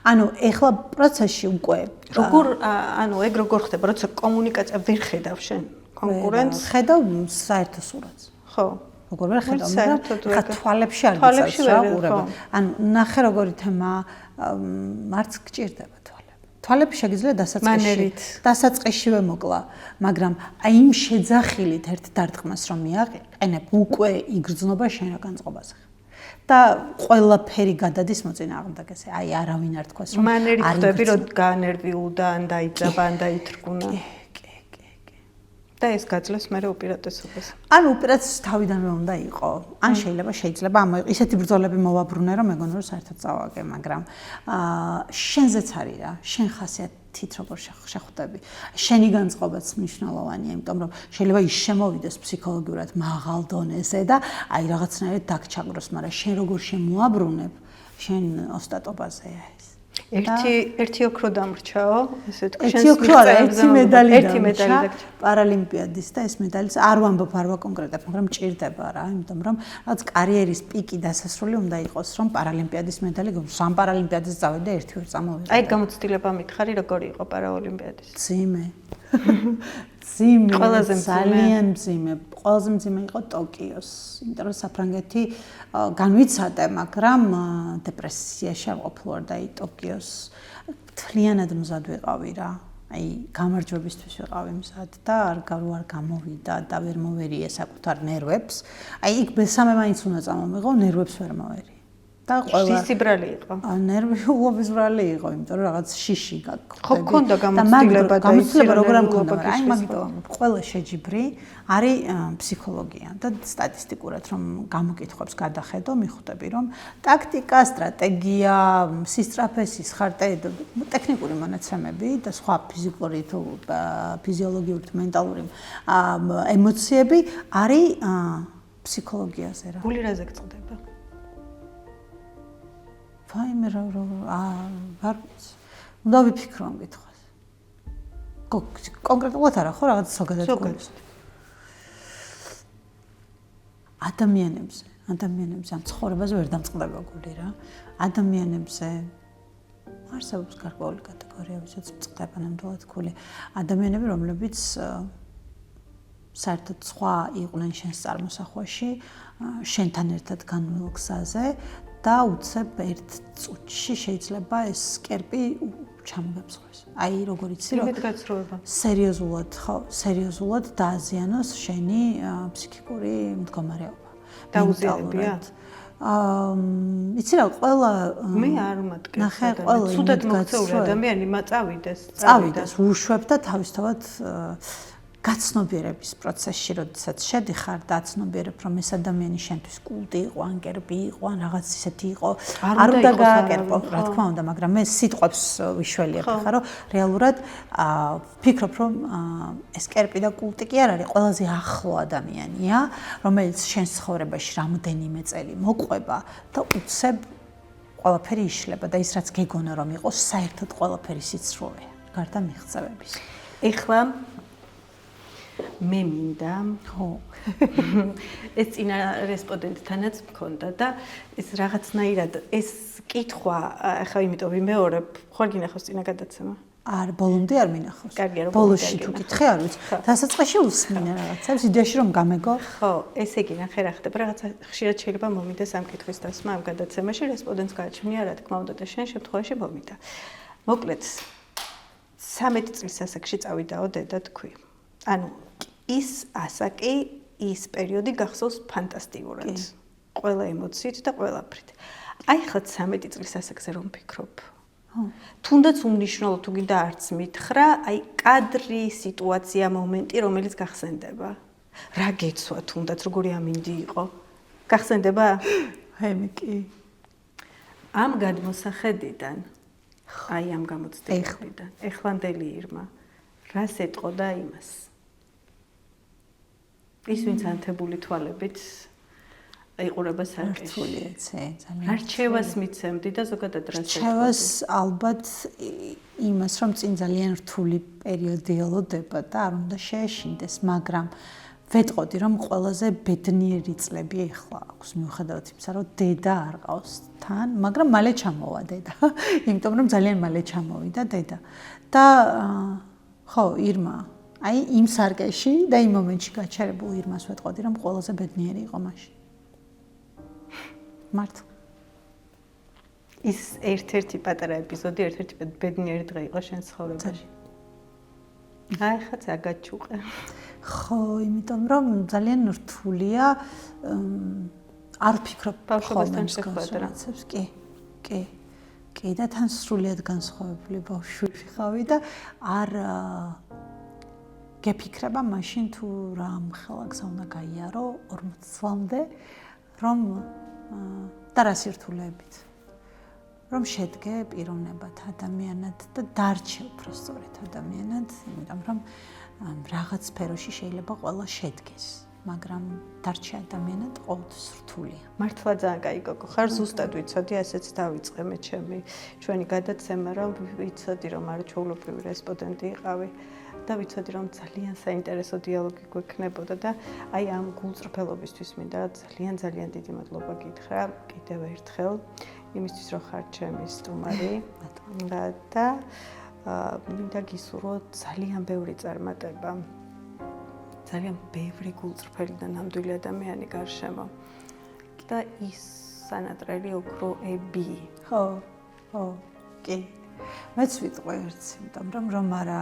ანუ ეხლა პროცესში უკვე როგორ ანუ ეგ როგორ ხდება, როცა კომუნიკაცია ვერ ხედავ შენ კონკურენტს? ხედავ საერთო სურათს. ხო. როგორ ვერ ხედავ, მაგრამ ხა თვალებში არ გიწევს რა ყურება. ანუ ნახე როგორი თემა მარც გჭირდება. თვალები შეგიძლია დასაწყისშივე მოკლა, მაგრამ აი იმ შეძახილით ერთ დარტყმას რომ მიაყენებ, უკვე იგრძნობა შენ რა განწყობაზე. და ყველაფერი გადადის მოწინააღმდეგეზე. აი არავინ არ თქვას რომ მანერი ხდები რომ გაანერვიულდა, ან დაიძაბა, ან დაითრგუნა. და ეს გაძლევს მე უპირატესობას. ანუ უპირატესობა თავიდანვე უნდა იყო. ან შეიძლება ისეთი ბრძოლები მოვაბრუნე რომ მეგონა რომ საერთოდ წავაგე, მაგრამ შენზეც არის რა, შენ ხასიათით როგორ შეხვდები. შენი განწყობაც მნიშვნელოვანია, იმიტომ რომ შეიძლება ის შემოვიდეს ფსიქოლოგიურად მაღალ დონეზე და აი რაღაცნაირად დაგჩაგროს, მაგრამ შენ როგორ შემოაბრუნებ, შენ ოსტატობაზეა ეს. ერთი ოქრო დამრჩაო, ესე თქვი, ერთი ოქრო არა, ერთი медаლი დამრჩა პარალიმპიადის და ეს медаლიც არ ვამბობ, არ ვაკონკრეტებ, მაგრამ ჭირდება რა, იმიტომ რომ რაც კარიერის პიკი დასასრული უნდა იყოს, რომ პარალიმპიადის медаლი გქონდეს. სამ პარალიმპიადას წავედი და ერთი ვერ წამოვედი. აი გამოცდილება მითხარი, როგორი იყო პარაოლიმპიადის? ძიმე. ძალიან ძიმე. ყველაზე ძიმე იყო ტოკიოს. იმიტომ რომ საფრანგეთი განვიცადა, მაგრამ დეპრესიაში არ ყოფილვარ და აი ტოკიოს თლიანად მზად ვიყავი რა. აი გამარჯვებისთვის ვიყავი მზად და არ გამოვიდა და ვერ მოვერიე საკუთარ ნერვებს. აი იქ მესამე მაინც უნდა წამომიღო, ნერვებს ვერ მოვერი. და ყველა სიბრალი იყო. ნერვი უობისბრალი იყო, იმიტომ რომ რაღაც შიში გაგხვდები. ხო, ქონდა გამოცდილება და გამოცდილება როგორ არ მქონდა, მაგრამ აი მაგითო ყველა შეჯიბრი არის ფსიქოლოგია და სტატისტიკურად რომ გამოკითხვებს გადახედო, მიხვდები რომ ტაქტიკა, სტრატეგია, სისწრაფე, სისხარტე, ტექნიკური მონაცემები და სხვა ფიზიკური თუ ფიზიოლოგიური თუ მენტალური ემოციები არის ფსიქოლოგიაზე რა. გული რაზე გწდება? ფაიმე რა არ უნდა ვიფიქრო ამ კითხვას. კონკრეტულად არა ხო რაღაც ზოგადად გულს. ადამიანებზე ამ ცხოვრებაზე ვერ დამწყდება გული რა. ადამიანებზე არსებობს გარკვეული კატეგორია, ვისაც მწყდება ნამდვილად გული. ადამიანები, რომლებიც საერთოდ სხვა იყვნენ შენს წარმოსახვაში, შენთან ერთად განვლილ გზაზე და უცებ ერთ წუთში შეიძლება ეს კერპი ჩამოგებსხოს. აი როგორ იცი რომ სერიოზულად დააზიანოს შენი ფსიქიკური მდგომარეობა. დაუზიანებია? იცი რა ყველა მე არ უმატკებს. ნახე ყველა ცუდად მოქცეული ადამიანი წავიდეს უშვებ და თავისთავად გაცნობიერების პროცესში, როდესაც შედიხარ და აცნობიერებ, რომ ეს ადამიანი შენთვის კულტი იყო, ან კერპი იყო, ან რაღაც ისეთი იყო, არ უნდა გააკერპო, რა თქმა უნდა, მაგრამ მე სიტყვებს ვიშველიებ ხა, რომ რეალურად ვფიქრობ, რომ ეს კერპი და კულტი კი არ არის, ყველაზე ახლო ადამიანია, რომელიც შენს ცხოვრებაში რამდენიმე წელი მოყვება და უცებ ყველაფერი იშლება და ის რაც გეგონა რომ იყოს, საერთოდ ყველაფერი სიცრუეა, გარდა მიღწევების. ეხლა მე მინდა ხო ეს წინა რესპონდენტთანაც მქონდა და ეს რაღაცნაირად ეს კითხვა ახლა იმიტომ ვიმეორებ ხარ გინახავს წინა გადაცემა არ ბოლომდე არ მინახავს კარგია რომ ბოლოში თუ კითხე არ ვიცი დასაწყისში უსმინე რაღაცებს იდეაში რომ გამეგო ხო ესე იგი ნახე რა ხდება რაღაცა ხშირად შეიძლება მომიდეს ამ კითხვის დასმა ამ გადაცემაში რესპონდენტს გააჩნია რა თქმა უნდა და შენ შემთხვევაში მომიდა მოკლედ 13 წლის ასაკში წავიდაო დედა თქვი ანუ ის ასაკი ის პერიოდი გახსოვს ფანტასტიკურად ყველა ემოციით და ყველაფრით აი ხა 13 წლის ასაკზე რომ ფიქრობ თუნდაც უმნიშვნელო თუ გინდა არც მითხრა აი კადრი სიტუაცია მომენტი რომელიც გახსენდება რა გეცვა თუნდაც როგორი ამინდი იყო გახსენდება მე კი ამ გადმოსახედიდან აი ამ გამოცდილებიდან ეხლანდელი ირმა რას ეტყოდა იმას ის ვინც ანთებული თვალებით აიყურება სარკეში. ძალიან. არჩევას მიცემდი და ზოგადად რას არჩევას ალბათ იმას რომ წინ ძალიან რთული პერიოდი ელოდება და არ უნდა შეეშინდეს, მაგრამ ვეტყოდი რომ ყველაზე ბედნიერი წლები ახლა აქვს მიუხედავად იმისა რომ დედა არ ყავს თან, მაგრამ მალე ჩამოვა დედა. იმიტომ რომ ძალიან მალე ჩამოვიდა დედა. და ხო, ირმა აი იმ სარკეში და იმ მომენტში გაჩერებულ ირმას ვეტყოდი რომ ყველაზე ბედნიერი იყო მაშინ. მართლა ის ერთ-ერთი პატარა ეპიზოდი, ერთ-ერთი ბედნიერი დღე იყო შენ ცხოვრებაში. აი ხა წაგაჩუყე. ხო, იმიტომ რომ ძალიან რთულია არ ვფიქრობ ბავშვობასთან შეხვედრა. კი, კი. კი და თან სრულიად განსხვავებული ბავშვი ხავი და არ გეფიქრება მაშინ თუ რა მხელაგსა უნდა გაიარო 40 წლამდე რომ და რა სირთულეებით რომ შედგე პიროვნებად ადამიანად და დარჩე უბრალოდ ადამიანად იმიტომ რომ რაღაც სფეროში შეიძლება ყველა შედგეს მაგრამ დარჩე ადამიანად ყოველთვის რთულია მართლა ძალიან კაი გოგო ხარ ზუსტად ვიცოდი ასეც დავიწყე მე ჩემი ჩვენი გადაცემა რომ ვიცოდი რომ არ ჩვეულებრივი რესპონდენტი იყავი და ვიცოდი რომ ძალიან საინტერესო დიალოგი გვექნებოდა და აი ამ გულწრფელობისთვის მინდა ძალიან დიდი მადლობა გითხრა კიდევ ერთხელ იმისთვის რომ ხარ ჩემი სტუმარი და მინდა გისურვო ძალიან ბევრი წარმატება ძალიან ბევრი გულწრფელი და ნამდვილი ადამიანი გარშემო და ის სანატრელი ოქროები ხო კი მეც ვიტყვი ერთს იმიტომ რომ არა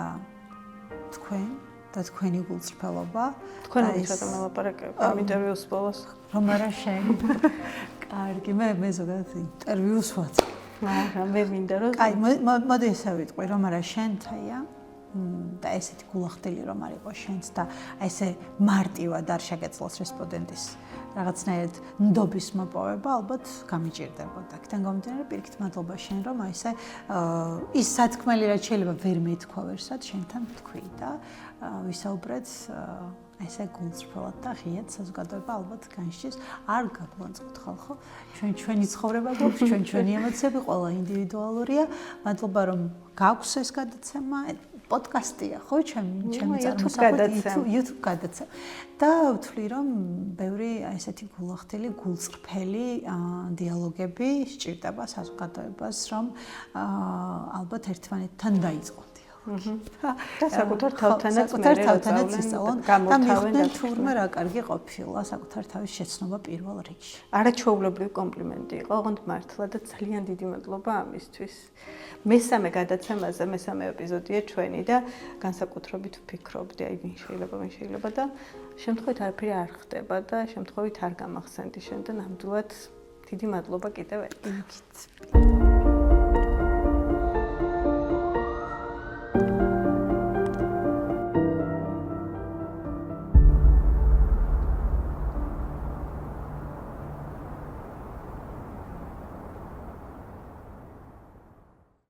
თქვენ და თქვენი გულწრფელობა თქვენ უცბად მელაპარაკებ ამ ინტერვიუს ბოლოს რომ არა შენ კარგი მე ზოგადად ინტერვიუს ვაწყობ მაგრამ მე მინდა რომ აი მოდი ესე ვიტყვი რომ არა შენთაია და ესეთი გულახდელი რომ არ იყოს შენც და ესე მარტივად არ შეგეძლოს რესპონდენტის რაღაცნაირად ნდობის მოპოვება ალბათ გამიჭირდებოდა. აქედან გამომდინარე პირიქით მადლობა შენ რომ აი ესე ის სათქმელი რაც შეიძლება ვერ მეთქვა ვერსად შენთან თქვი და ვისაუბრეთ ესე გულწრფელად და ღიად საზოგადოება ალბათ განსჯის არ გაგვანწყოთ ხალხო ჩვენი ცხოვრება გვაქვს ჩვენი ემოციები ყველა ინდივიდუალურია მადლობა რომ გაქვს ეს გადაცემა პოდკასტია ხო ჩემი წარმოსახვით YouTube გადაცემა და ვთვლი რომ ბევრი ესეთი გულახდელი გულწრფელი დიალოგები სჭირდება საზოგადოებას რომ ალბათ ერთმანეთთან დაიწყონ და საკუთარ თავთანაც ისწავლონ და მიხვდნენ თურმე რა კარგი ყოფილა საკუთარ თავის შეცნობა პირველ რიგში. არაჩვეულებრივი კომპლიმენტი იყო, ოღონდ მართლა და ძალიან დიდი მადლობა ამისთვის. მესამე გადაცემაზე, მესამე ეპიზოდია ჩვენი და განსაკუთრებით ვფიქრობდი, აი ვინ შეიძლება და შემთხვევით არაფერი არ ხდება და შემთხვევით არ გამახსენდი შენ და ნამდვილად დიდი მადლობა კიდევ ერთხელ.